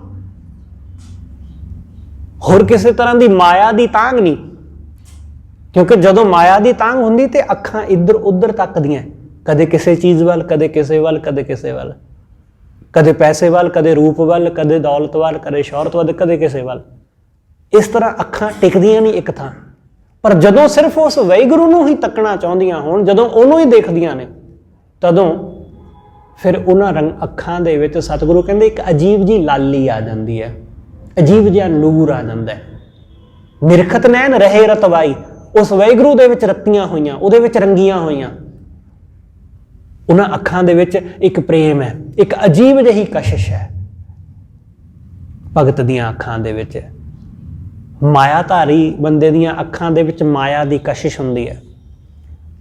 [SPEAKER 1] ਹੋਰ ਕਿਸੇ ਤਰ੍ਹਾਂ ਦੀ ਮਾਇਆ ਦੀ ਤਾਂਘ ਨਹੀਂ। ਕਿਉਂਕਿ ਜਦੋਂ ਮਾਇਆ ਦੀ ਤਾਂਘ ਹੁੰਦੀ ਤੇ ਅੱਖਾਂ ਇੱਧਰ ਉੱਧਰ ਤੱਕਦੀਆਂ, ਕਦੇ ਕਿਸੇ ਚੀਜ਼ ਵੱਲ, ਕਦੇ ਕਿਸੇ ਵੱਲ, ਕਦੇ ਕਿਸੇ ਵੱਲ, ਕਦੇ ਪੈਸੇ ਵੱਲ, ਕਦੇ ਰੂਪ ਵੱਲ, ਕਦੇ ਦੌਲਤ ਵੱਲ, ਕਦੇ ਸ਼ੌਹਰਤ ਵੱਲ, ਕਦੇ ਕਿਸੇ ਵੱਲ। ਇਸ ਤਰ੍ਹਾਂ ਅੱਖਾਂ ਟਿਕਦੀਆਂ ਨਹੀਂ ਇੱਕ ਥਾਂ। ਪਰ ਜਦੋਂ ਸਿਰਫ ਉਸ ਵਾਹਿਗੁਰੂ ਨੂੰ ਹੀ ਤੱਕਣਾ ਚਾਹੁੰਦੀਆਂ ਹੋਣ, ਜਦੋਂ ਉਹਨੂੰ ਹੀ ਦੇਖਦੀਆਂ ਨੇ, ਤਦੋਂ ਫਿਰ ਉਹਨਾਂ ਅੱਖਾਂ ਦੇ ਵਿੱਚ ਸਤਿਗੁਰੂ ਕਹਿੰਦੇ ਇੱਕ ਅਜੀਬ ਜੀ ਲਾਲੀ ਆ ਜਾਂਦੀ ਹੈ, ਅਜੀਬ ਜਿਹਾ ਨੂਰ ਆ ਜਾਂਦਾ ਹੈ, ਨਿਰਖਤ ਨੈਣ ਰਹੇ ਰਤਵਾਈ, ਉਸ ਵਾਹਿਗੁਰੂ ਦੇ ਵਿੱਚ ਰੱਤੀਆਂ ਹੋਈਆਂ, ਉਹਦੇ ਵਿੱਚ ਰੰਗੀਆਂ ਹੋਈਆਂ। ਉਹਨਾਂ ਅੱਖਾਂ ਦੇ ਵਿੱਚ ਇੱਕ ਪ੍ਰੇਮ ਹੈ, ਇੱਕ ਅਜੀਬ ਜਿਹੀ ਕਸ਼ਿਸ਼ ਹੈ। ਭਗਤ ਦੀਆਂ ਅੱਖਾਂ ਦੇ ਵਿੱਚ, ਮਾਇਆਧਾਰੀ ਬੰਦੇ ਦੀਆਂ ਅੱਖਾਂ ਦੇ ਵਿੱਚ ਮਾਇਆ ਦੀ ਕਸ਼ਿਸ਼ ਹੁੰਦੀ ਹੈ,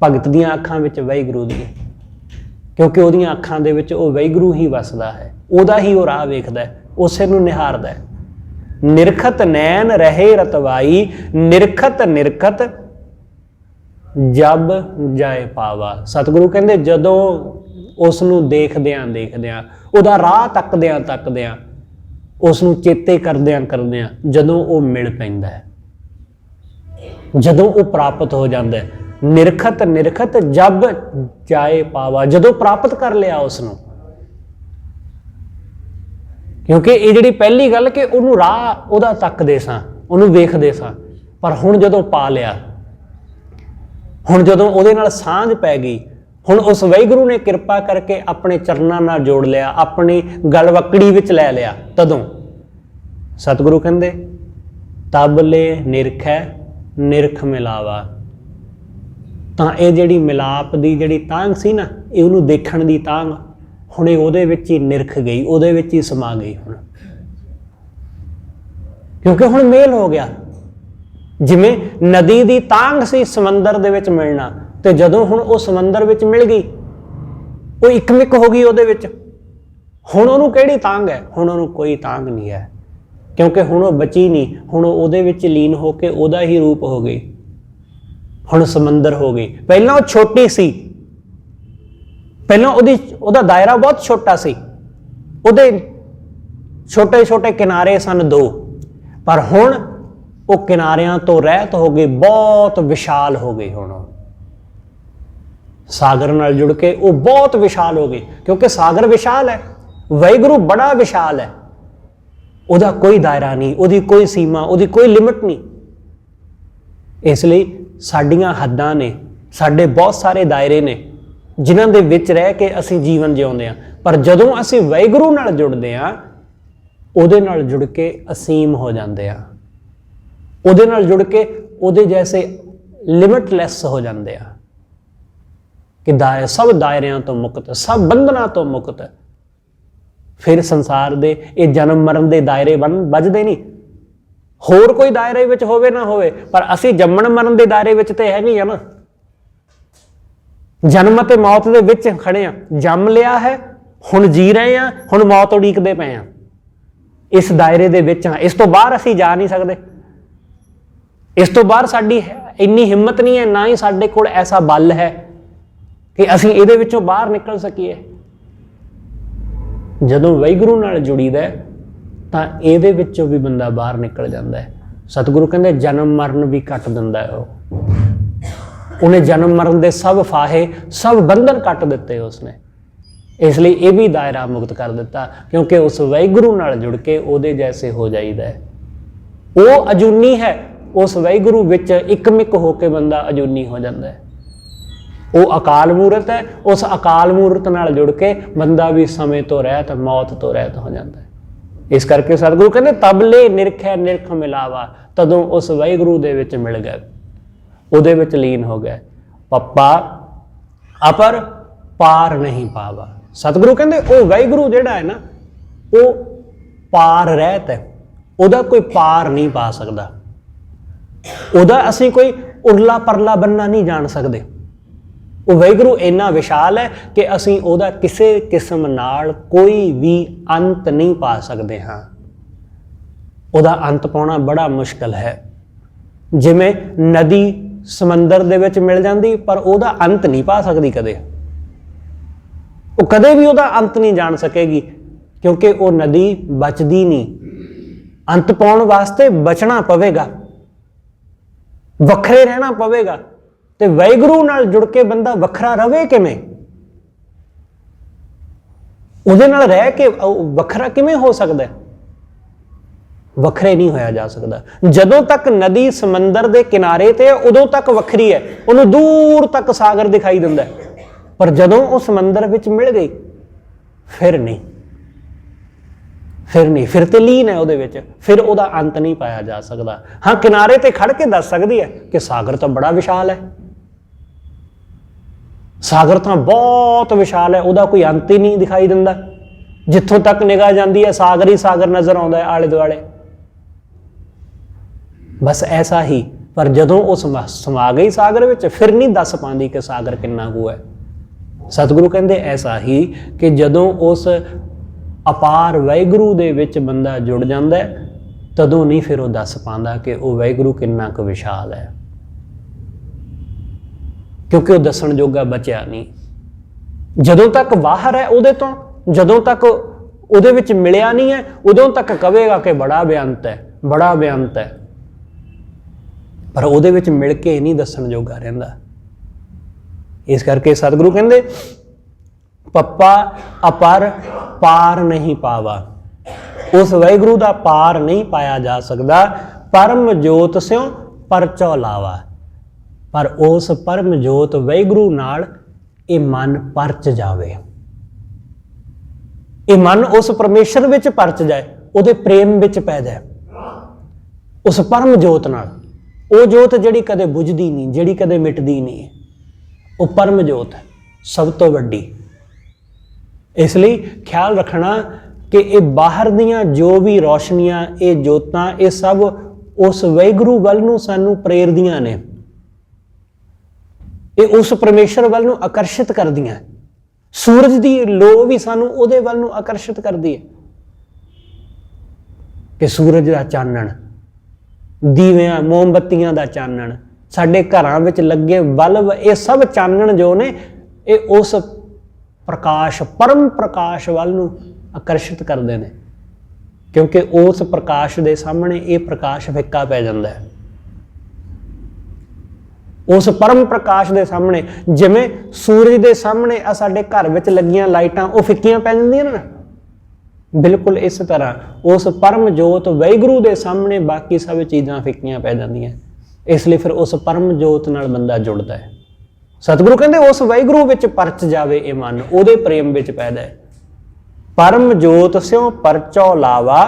[SPEAKER 1] ਭਗਤ ਦੀਆਂ ਅੱਖਾਂ ਵਿੱਚ ਵਾਹਿਗੁਰੂ ਦੀ, ਕਿਉਂਕਿ ਉਹਦੀਆਂ ਅੱਖਾਂ ਦੇ ਵਿੱਚ ਉਹ ਵਾਹਿਗੁਰੂ ਹੀ ਵਸਦਾ ਹੈ, ਉਹਦਾ ਹੀ ਉਹ ਰਾਹ ਵੇਖਦਾ, ਉਸੇ ਨੂੰ ਨਿਹਾਰਦਾ ਹੈ। ਨਿਰਖਤ ਨੈਣ ਰਹੇ ਰਤਵਾਈ, ਨਿਰਖਤ ਨਿਰਖਤ ਜਬ ਜਾਏ ਪਾਵਾ। ਸਤਿਗੁਰੂ ਕਹਿੰਦੇ ਜਦੋਂ ਉਸ ਨੂੰ ਦੇਖਦਿਆਂ ਦੇਖਦਿਆਂ, ਉਹਦਾ ਰਾਹ ਤੱਕਦਿਆਂ ਤੱਕਦਿਆਂ, ਉਸ ਨੂੰ ਚੇਤੇ ਕਰਦਿਆਂ ਕਰਦਿਆਂ ਜਦੋਂ ਉਹ ਮਿਲ ਪੈਂਦਾ ਹੈ, ਜਦੋਂ ਉਹ ਪ੍ਰਾਪਤ ਹੋ ਜਾਂਦਾ ਹੈ। ਨਿਰਖਤ ਨਿਰਖਤ ਜਬ ਜਾਏ ਪਾਵਾ, ਜਦੋਂ ਪ੍ਰਾਪਤ ਕਰ ਲਿਆ ਉਸ ਨੂੰ। ਕਿਉਂਕਿ ਇਹ ਜਿਹੜੀ ਪਹਿਲੀ ਗੱਲ ਕਿ ਉਹਨੂੰ ਰਾਹ ਉਹਦਾ ਤੱਕਦੇ ਸਾਂ, ਉਹਨੂੰ ਵੇਖਦੇ ਸਾਂ, ਪਰ ਹੁਣ ਜਦੋਂ ਪਾ ਲਿਆ, ਹੁਣ ਜਦੋਂ ਉਹਦੇ ਨਾਲ ਸਾਂਝ ਪੈ ਗਈ, ਹੁਣ ਉਸ ਵਾਹਿਗੁਰੂ ਨੇ ਕਿਰਪਾ ਕਰਕੇ ਆਪਣੇ ਚਰਨਾਂ ਨਾਲ ਜੋੜ ਲਿਆ, ਆਪਣੀ ਗਲਵੱਕੜੀ ਵਿੱਚ ਲੈ ਲਿਆ, ਤਦੋਂ ਸਤਿਗੁਰੂ ਕਹਿੰਦੇ ਤਬਲੇ ਨਿਰਖੈ ਨਿਰਖ ਮਿਲਾਵਾ। ਤਾਂ ਇਹ ਜਿਹੜੀ ਮਿਲਾਪ ਦੀ ਜਿਹੜੀ ਤਾਂਘ ਸੀ ਨਾ, ਇਹ ਉਹਨੂੰ ਦੇਖਣ ਦੀ ਤਾਂਘ, ਹੁਣ ਇਹ ਉਹਦੇ ਵਿੱਚ ਹੀ ਨਿਰਖ ਗਈ, ਉਹਦੇ ਵਿੱਚ ਹੀ ਸਮਾ ਗਈ ਹੁਣ, ਕਿਉਂਕਿ ਹੁਣ ਮੇਲ ਹੋ ਗਿਆ। ਜਿਵੇਂ ਨਦੀ ਦੀ ਤਾਂਘ ਸੀ ਸਮੁੰਦਰ ਦੇ ਵਿੱਚ ਮਿਲਣਾ, ਤੇ ਜਦੋਂ ਹੁਣ ਉਹ ਸਮੁੰਦਰ ਵਿੱਚ ਮਿਲ ਗਈ, ਉਹ ਇੱਕਮਿਕ ਹੋ ਗਈ ਉਹਦੇ ਵਿੱਚ। ਹੁਣ ਉਹਨੂੰ ਕਿਹੜੀ ਤਾਂਘ ਹੈ? ਹੁਣ ਉਹਨੂੰ ਕੋਈ ਤਾਂਘ ਨਹੀਂ ਹੈ, ਕਿਉਂਕਿ ਹੁਣ ਉਹ ਬਚੀ ਨਹੀਂ, ਹੁਣ ਉਹਦੇ ਵਿੱਚ ਲੀਨ ਹੋ ਕੇ ਉਹਦਾ ਹੀ ਰੂਪ ਹੋ ਗਈ, ਹੁਣ ਸਮੁੰਦਰ ਹੋ ਗਈ। ਪਹਿਲਾਂ ਉਹ ਛੋਟੀ ਸੀ, ਪਹਿਲਾਂ ਉਹਦਾ ਦਾਇਰਾ ਬਹੁਤ ਛੋਟਾ ਸੀ, ਉਹਦੇ ਛੋਟੇ ਛੋਟੇ ਕਿਨਾਰੇ ਸਨ ਦੋ, ਪਰ ਹੁਣ ਉਹ ਕਿਨਾਰਿਆਂ ਤੋਂ ਰਹਿਤ ਹੋ ਗਈ, ਬਹੁਤ ਵਿਸ਼ਾਲ ਹੋ ਗਈ। ਹੁਣ ਸਾਗਰ ਨਾਲ ਜੁੜ ਕੇ ਉਹ ਬਹੁਤ ਵਿਸ਼ਾਲ ਹੋ ਗਈ, ਕਿਉਂਕਿ ਸਾਗਰ ਵਿਸ਼ਾਲ ਹੈ, ਵਾਹਿਗੁਰੂ ਬੜਾ ਵਿਸ਼ਾਲ ਹੈ, ਉਹਦਾ ਕੋਈ ਦਾਇਰਾ ਨਹੀਂ, ਉਹਦੀ ਕੋਈ ਸੀਮਾ, ਉਹਦੀ ਕੋਈ ਲਿਮਿਟ ਨਹੀਂ। ਇਸ ਲਈ ਸਾਡੀਆਂ ਹੱਦਾਂ ਨੇ, ਸਾਡੇ ਬਹੁਤ ਸਾਰੇ ਦਾਇਰੇ ਨੇ ਜਿਨ੍ਹਾਂ ਦੇ ਵਿੱਚ ਰਹਿ ਕੇ ਅਸੀਂ ਜੀਵਨ ਜਿਉਂਦੇ ਹਾਂ, ਪਰ ਜਦੋਂ ਅਸੀਂ ਵਾਹਿਗੁਰੂ ਨਾਲ ਜੁੜਦੇ ਹਾਂ, ਉਹਦੇ ਨਾਲ ਜੁੜ ਕੇ ਅਸੀਮ ਹੋ ਜਾਂਦੇ ਹਾਂ, ਉਹਦੇ ਨਾਲ ਜੁੜ ਕੇ ਉਹਦੇ ਜੈਸੇ ਲਿਮਿਟਲੈਸ ਹੋ ਜਾਂਦੇ ਆ ਕਿ ਸਭ ਦਾਇਰਿਆਂ ਤੋਂ ਮੁਕਤ, ਸਭ ਬੰਧਨਾਂ ਤੋਂ ਮੁਕਤ। ਫਿਰ ਸੰਸਾਰ ਦੇ ਇਹ ਜਨਮ ਮਰਨ ਦੇ ਦਾਇਰੇ ਵੱਜਦੇ ਨਹੀਂ। ਹੋਰ ਕੋਈ ਦਾਇਰੇ ਵਿੱਚ ਹੋਵੇ ਨਾ ਹੋਵੇ, ਪਰ ਅਸੀਂ ਜੰਮਣ ਮਰਨ ਦੇ ਦਾਇਰੇ ਵਿੱਚ ਤੇ ਹੈਗੇ ਆ ਨਾ। ਜਨਮ ਅਤੇ ਮੌਤ ਦੇ ਵਿੱਚ ਖੜੇ ਆ, ਜੰਮ ਲਿਆ ਹੈ, ਹੁਣ ਜੀ ਰਹੇ ਆ, ਹੁਣ ਮੌਤ ਉਡੀਕਦੇ ਪਏ ਆ, ਇਸ ਦਾਇਰੇ ਦੇ ਵਿੱਚ ਆ। ਇਸ ਤੋਂ ਬਾਹਰ ਅਸੀਂ ਜਾ ਨਹੀਂ ਸਕਦੇ, ਇਸ ਤੋਂ ਬਾਹਰ ਸਾਡੀ ਇੰਨੀ ਹਿੰਮਤ ਨਹੀਂ ਹੈ, ਨਾ ਹੀ ਸਾਡੇ ਕੋਲ ਐਸਾ ਬਲ ਹੈ ਕਿ ਅਸੀਂ ਇਹਦੇ ਵਿੱਚੋਂ ਬਾਹਰ ਨਿਕਲ ਸਕੀਏ। ਜਦੋਂ ਵਾਹਿਗੁਰੂ ਨਾਲ ਜੁੜੀਦਾ ਤਾਂ ਇਹਦੇ ਵਿੱਚੋਂ ਵੀ ਬੰਦਾ ਬਾਹਰ ਨਿਕਲ ਜਾਂਦਾ ਹੈ। ਸਤਿਗੁਰੂ ਕਹਿੰਦੇ ਜਨਮ ਮਰਨ ਵੀ ਕੱਟ ਦਿੰਦਾ ਹੈ ਉਹਨੇ ਜਨਮ ਮਰਨ ਦੇ ਸਭ ਫਾਹੇ, ਸਭ ਬੰਧਨ ਕੱਟ ਦਿੱਤੇ ਉਸਨੇ। ਇਸ ਲਈ ਇਹ ਵੀ ਦਾਇਰਾ ਮੁਕਤ ਕਰ ਦਿੱਤਾ, ਕਿਉਂਕਿ ਉਸ ਵਾਹਿਗੁਰੂ ਨਾਲ ਜੁੜ ਕੇ ਉਹਦੇ ਜੈਸੇ ਹੋ ਜਾਈਦਾ ਹੈ। ਉਹ ਅਜੂਨੀ ਹੈ, ਉਸ ਵਾਹਿਗੁਰੂ ਵਿੱਚ ਇੱਕਮਿਕ ਹੋ ਕੇ ਬੰਦਾ ਅਜੂਨੀ ਹੋ ਜਾਂਦਾ ਹੈ। ਉਹ ਅਕਾਲ ਮੂਰਤ ਹੈ, ਉਸ ਅਕਾਲ ਮੂਰਤ ਨਾਲ ਜੁੜ ਕੇ ਬੰਦਾ ਵੀ ਸਮੇਂ ਤੋਂ ਰਹਿਤ, ਮੌਤ ਤੋਂ ਰਹਿਤ ਹੋ ਜਾਂਦਾ ਹੈ। ਇਸ ਕਰਕੇ ਸਤਿਗੁਰੂ ਕਹਿੰਦੇ ਤਬਲੇ ਨਿਰਖੈ ਨਿਰਖ ਮਿਲਾਵਾ, ਤਦੋਂ ਉਸ ਵਾਹਿਗੁਰੂ ਦੇ ਵਿੱਚ ਮਿਲ ਗਏ, ਉਹਦੇ ਵਿੱਚ ਲੀਨ ਹੋ ਗਏ। ਪੱਪਾ ਅਪਰ ਪਾਰ ਨਹੀਂ ਪਾਵਾ। ਸਤਿਗੁਰੂ ਕਹਿੰਦੇ ਉਹ ਵਾਹਿਗੁਰੂ ਜਿਹੜਾ ਹੈ ਨਾ, ਉਹ ਪਾਰ ਰਹਿਤ ਹੈ, ਉਹਦਾ ਕੋਈ ਪਾਰ ਨਹੀਂ ਪਾ ਸਕਦਾ, ਉਹਦਾ ਅਸੀਂ ਕੋਈ ਉਰਲਾ ਪਰਲਾ ਬੰਨਾ ਨਹੀਂ ਜਾਣ ਸਕਦੇ। ਉਹ ਵਾਹਿਗੁਰੂ ਇੰਨਾ ਵਿਸ਼ਾਲ ਹੈ ਕਿ ਅਸੀਂ ਉਹਦਾ ਕਿਸੇ ਕਿਸਮ ਨਾਲ ਕੋਈ ਵੀ ਅੰਤ ਨਹੀਂ ਪਾ ਸਕਦੇ ਹਾਂ। ਉਹਦਾ ਅੰਤ ਪਾਉਣਾ ਬੜਾ ਮੁਸ਼ਕਲ ਹੈ। ਜਿਵੇਂ ਨਦੀ ਸਮੁੰਦਰ ਦੇ ਵਿੱਚ ਮਿਲ ਜਾਂਦੀ, ਪਰ ਉਹਦਾ ਅੰਤ ਨਹੀਂ ਪਾ ਸਕਦੀ ਕਦੇ, ਉਹ ਕਦੇ ਵੀ ਉਹਦਾ ਅੰਤ ਨਹੀਂ ਜਾਣ ਸਕੇਗੀ, ਕਿਉਂਕਿ ਉਹ ਨਦੀ ਬਚਦੀ ਨਹੀਂ। ਅੰਤ ਪਾਉਣ ਵਾਸਤੇ ਬਚਣਾ ਪਵੇਗਾ, ਵੱਖਰੇ ਰਹਿਣਾ ਪਵੇਗਾ। ਤੇ ਵਾਹਿਗੁਰੂ ਨਾਲ ਜੁੜ ਕੇ ਬੰਦਾ ਵੱਖਰਾ ਰਵੇ ਕਿਵੇਂ? ਉਹਦੇ ਨਾਲ ਰਹਿ ਕੇ ਵੱਖਰਾ ਕਿਵੇਂ ਹੋ ਸਕਦਾ? ਵੱਖਰੇ ਨਹੀਂ ਹੋਇਆ ਜਾ ਸਕਦਾ। ਜਦੋਂ ਤੱਕ ਨਦੀ ਸਮੁੰਦਰ ਦੇ ਕਿਨਾਰੇ ਤੇ ਹੈ, ਉਦੋਂ ਤੱਕ ਵੱਖਰੀ ਹੈ, ਉਹਨੂੰ ਦੂਰ ਤੱਕ ਸਾਗਰ ਦਿਖਾਈ ਦਿੰਦਾ, ਪਰ ਜਦੋਂ ਉਹ ਸਮੁੰਦਰ ਵਿੱਚ ਮਿਲ ਗਈ ਫਿਰ ਨਹੀਂ। फिर नहीं, फिर तो लीन है ਉਹਦੇ ਵਿੱਚ, फिर ਉਹਦਾ अंत नहीं पाया जा सकता। हाँ किनारे ते खड़ के दस सकती है कि सागर तो बड़ा विशाल है, सागर तो बहुत विशाल है, ਉਹਦਾ कोई अंत ही नहीं दिखाई दिंदा, जिथों तक निगाह जाती है सागर ही सागर नजर आता है आले दुआले। बस ऐसा ही, पर जदों वो समा गई सागर विच फिर नहीं दस पाती कि सागर कितना कुछ है। सतगुरु कहते ऐसा ही कि जदों उस अपार वाहिगुरू दे विच बंदा जुड़ जाता है तदों नहीं फिर वो दस पाता कि वह वाहिगुरू कितना क विशाल है, क्योंकि वह दसन जोगा बचिया नहीं। जदों तक बाहर है उहदे तो, जदों तक उहदे विच मिलिया नहीं है उदों तक कहेगा कि बड़ा बेअंत है, बड़ा बेअंत है, पर उहदे विच मिल के नहीं दसन जोगा रहिंदा। इस करके सतगुरु कहंदे पप्पा अपर पार नहीं पावा, उस वाहिगुरू दा पार नहीं पाया जा सकता। परम जोत स्यों परचौ लावा, पर उस परम जोत वाहिगुरू नाल ये मन परच जावे, ये मन उस परमेश्वर विच परच जाए, उहदे प्रेम विच पै जाए, उस परम जोत नाल। वो जोत जिहड़ी कदे बुझदी नहीं, जिहड़ी कदे मिटदी नहीं, वो परम जोत है सब तो वड्डी। इसलिए ख्याल रखना कि ये बाहर दियां जो भी रोशनियां, ये जोतां, ये सब उस वाहिगुरू वल नूं सानूं प्रेरदियां ने, ये उस परमेश्वर वल नूं आकर्षित करदियां। सूरज की लो भी सानूं उहदे वल नूं आकर्षित करदी है कि सूरज का चानण, दीवियां मोमबत्तियां का चानण, साडे घरां विच लगे बल्ब, ये सब चानण जो ने ये उस प्रकाश, परम प्रकाश वल नूं आकर्षित करते हैं, क्योंकि उस प्रकाश के सामने ये प्रकाश फिक्का पै जाता है। उस परम प्रकाश के सामने, जिवें सूरज के सामने आ साडे घर विच लगियां लाइटां वो फिक्कियां पै जांदियां ना, बिल्कुल इस तरह उस परम जोत वाहिगुरू के सामने बाकी सब चीज़ां फिक्कियां पै जांदियां। इसलिए फिर उस परम जोत नाल बंदा जुड़ता है। सतगुरु कहते उस वाहिगुरू विच परच जावे ये मन, उहदे प्रेम विच पैदा है। परम जोत स्यों परचौ लावा,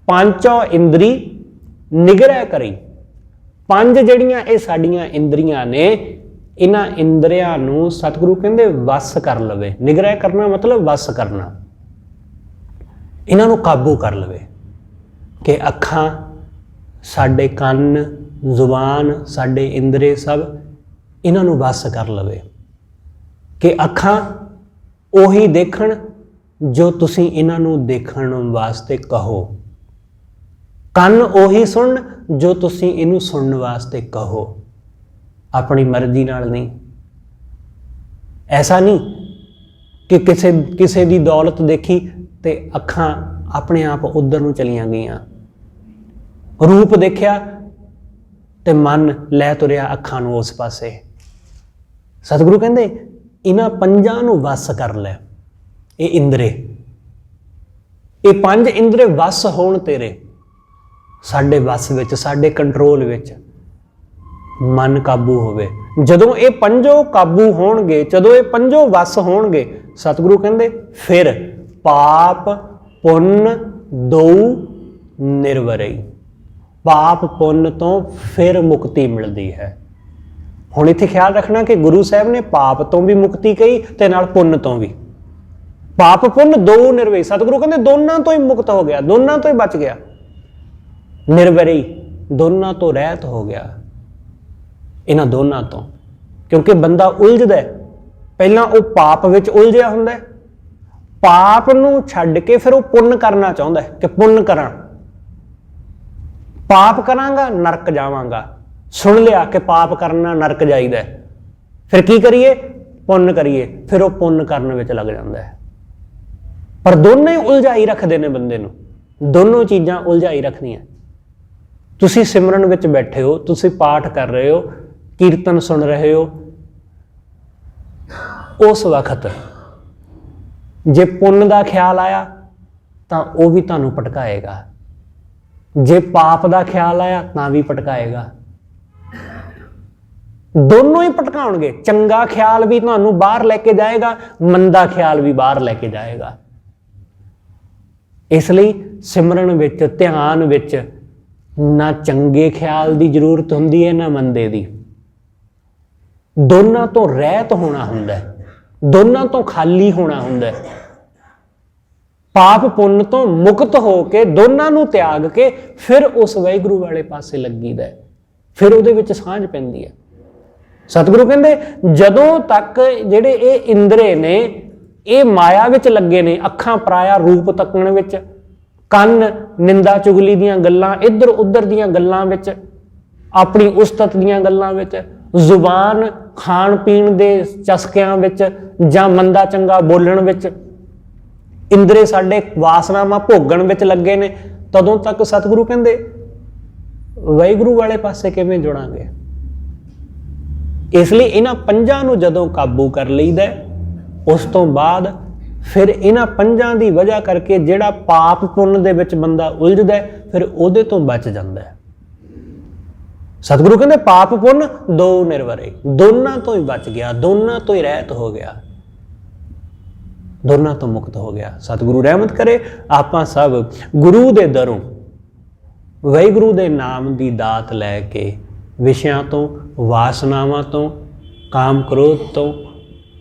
[SPEAKER 1] पांचों इंद्री निगरह करी। पंज जड़ियां ये साडियां इंद्रियां ने, इन्हां इंद्रियां नूं सतगुरु कहते वस कर लवे। निगरह करना मतलब वस करना, इन्हां नूं काबू कर लवे कि अखां, साडे कन्न, जुबान, साडे इंद्रे सब इन्हां नूं वस कर लवे कि अखां ओही देखण जो तुसीं इन्हां नूं देखण वास्ते कहो, कन्न ओही सुन जो तुसीं इनू सुनने वास्ते कहो, अपनी मर्जी नाल नहीं। ऐसा नहीं कि किसे दी दौलत देखी ते अखां अपने आप उधर नूं चलियां गईयां, रूप देखिया ते मन लै तुरिया अखां नूं उस पासे। सतगुरु कहंदे इन्हां पंजां नूं वस कर लै, ये इंद्रे, ये पंज इंद्रे वस होण तेरे, साडे वस विच, साडे कंट्रोल विच मन काबू होवे। जदों ये पंजों काबू होणगे, जदों ये पंजों वस होणगे, सतगुरु कहंदे फिर पाप पुण्य दो निर्वरई, पाप पुण्य तो फिर मुक्ति मिलती है। हुण इत्थे ख्याल रखना कि गुरु साहब ने पाप तो भी मुक्ति कही ते नाल पुण्य तो भी। पाप पुण्य दो निर्वई, सतगुरु कहंदे दोनों तो ही मुक्त हो गया, दोनों तो ही बच गया। निर्वरी दोनों तो रहत हो गया, इन्हां दोनों तो। क्योंकि बंदा उलझदा है, पहला वो पाप विच उलझिया हुंदा है, पाप नूं छड्ड के फिर वो पुण्य करना चाहुंदा है कि पुण्य करां, पाप करांगा नरक जावांगा। सुन लिया कि पाप करना नरक जाईदा है, फिर की करिए, पुण्य करिए, फिर वो पुण्य करने विच लग जांदा है। पर दोनों ही उलझाई रखते हैं बंदे नूं, दोनों चीज़ां उलझाई रखदियां। तुसी सिमरन विच बैठे हो, तुसी पाठ कर रहे हो, कीर्तन सुन रहे हो, उस वक्त जे पुण्य का ख्याल आया तो वह भी तुहानूं भटकाएगा, जे पाप का ख्याल आया तो भी भटकाएगा। दोनों ही भटकाउणगे, चंगा ख्याल भी तुहानूं बाहर लैके जाएगा, मंदा ख्याल भी बाहर लैके जाएगा। इसलिए सिमरन विच ध्यान विच ना चंगे ख्याल की जरूरत हुंदी है ना मंदे की। दोनों तो रहत होना हुंदा है, दोनों तो खाली होना हुंदा है। पाप पुण्य तो मुक्त होके दोनों नूं त्याग के फिर उस वाहिगुरू वाले पासे लगीदा है, फिर उहदे विच सांझ पैंदी है। सतगुरु कहंदे जदों तक जिहड़े ये इंद्रे ने ये माया विच लगे ने, अखां पराया रूप तकण विच, कंन निंदा चुगली दीयां गल्लां, इधर उधर दीयां गल्लां विच, अपनी उस्तत दीयां गल्लां विच, जुबान खाण पीण दे चस्कियां विच जां मंदा चंगा बोलण विच, इंद्रे साडे वासनावां भोगण विच लगे ने, तदों तक सतगुरु कहंदे वाहिगुरू वाले पासे किवें जुड़ांगे। इसलिए इन्हां पंजां नूं जदों काबू कर लईदा उस तो बाद फिर इन्हां पंजां दी वजह करके जिहड़ा पाप पुण्य दे विच बंदा उलझदा है फिर उहदे तो बच जांदा है। सतगुरु कहंदे पाप पुण्य दो निर्वरे, दोनों तो ही बच गया, दोनों तो ही रहत हो गया, दोनों तो मुक्त हो गया। सतगुरु रहमत करे आपां सब गुरु दे दरों वाहिगुरू दे नाम दी दात लैके विषयां तो, वासनावां तो, काम क्रोध तो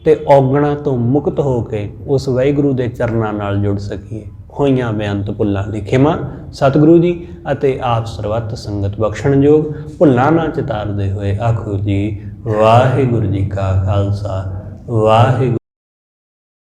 [SPEAKER 1] ते औगणां तो मुक्त हो के उस वाहिगुरू दे चरनां नाल जुड़ सकीए। होइयां बेअंत भुल्लां दी खिमा सतगुरु जी अते आप सरबत संगत बख्शण योग भुल्लां ना चितारदे होए आखो जी वाहिगुरू जी का खालसा वाहिगुरू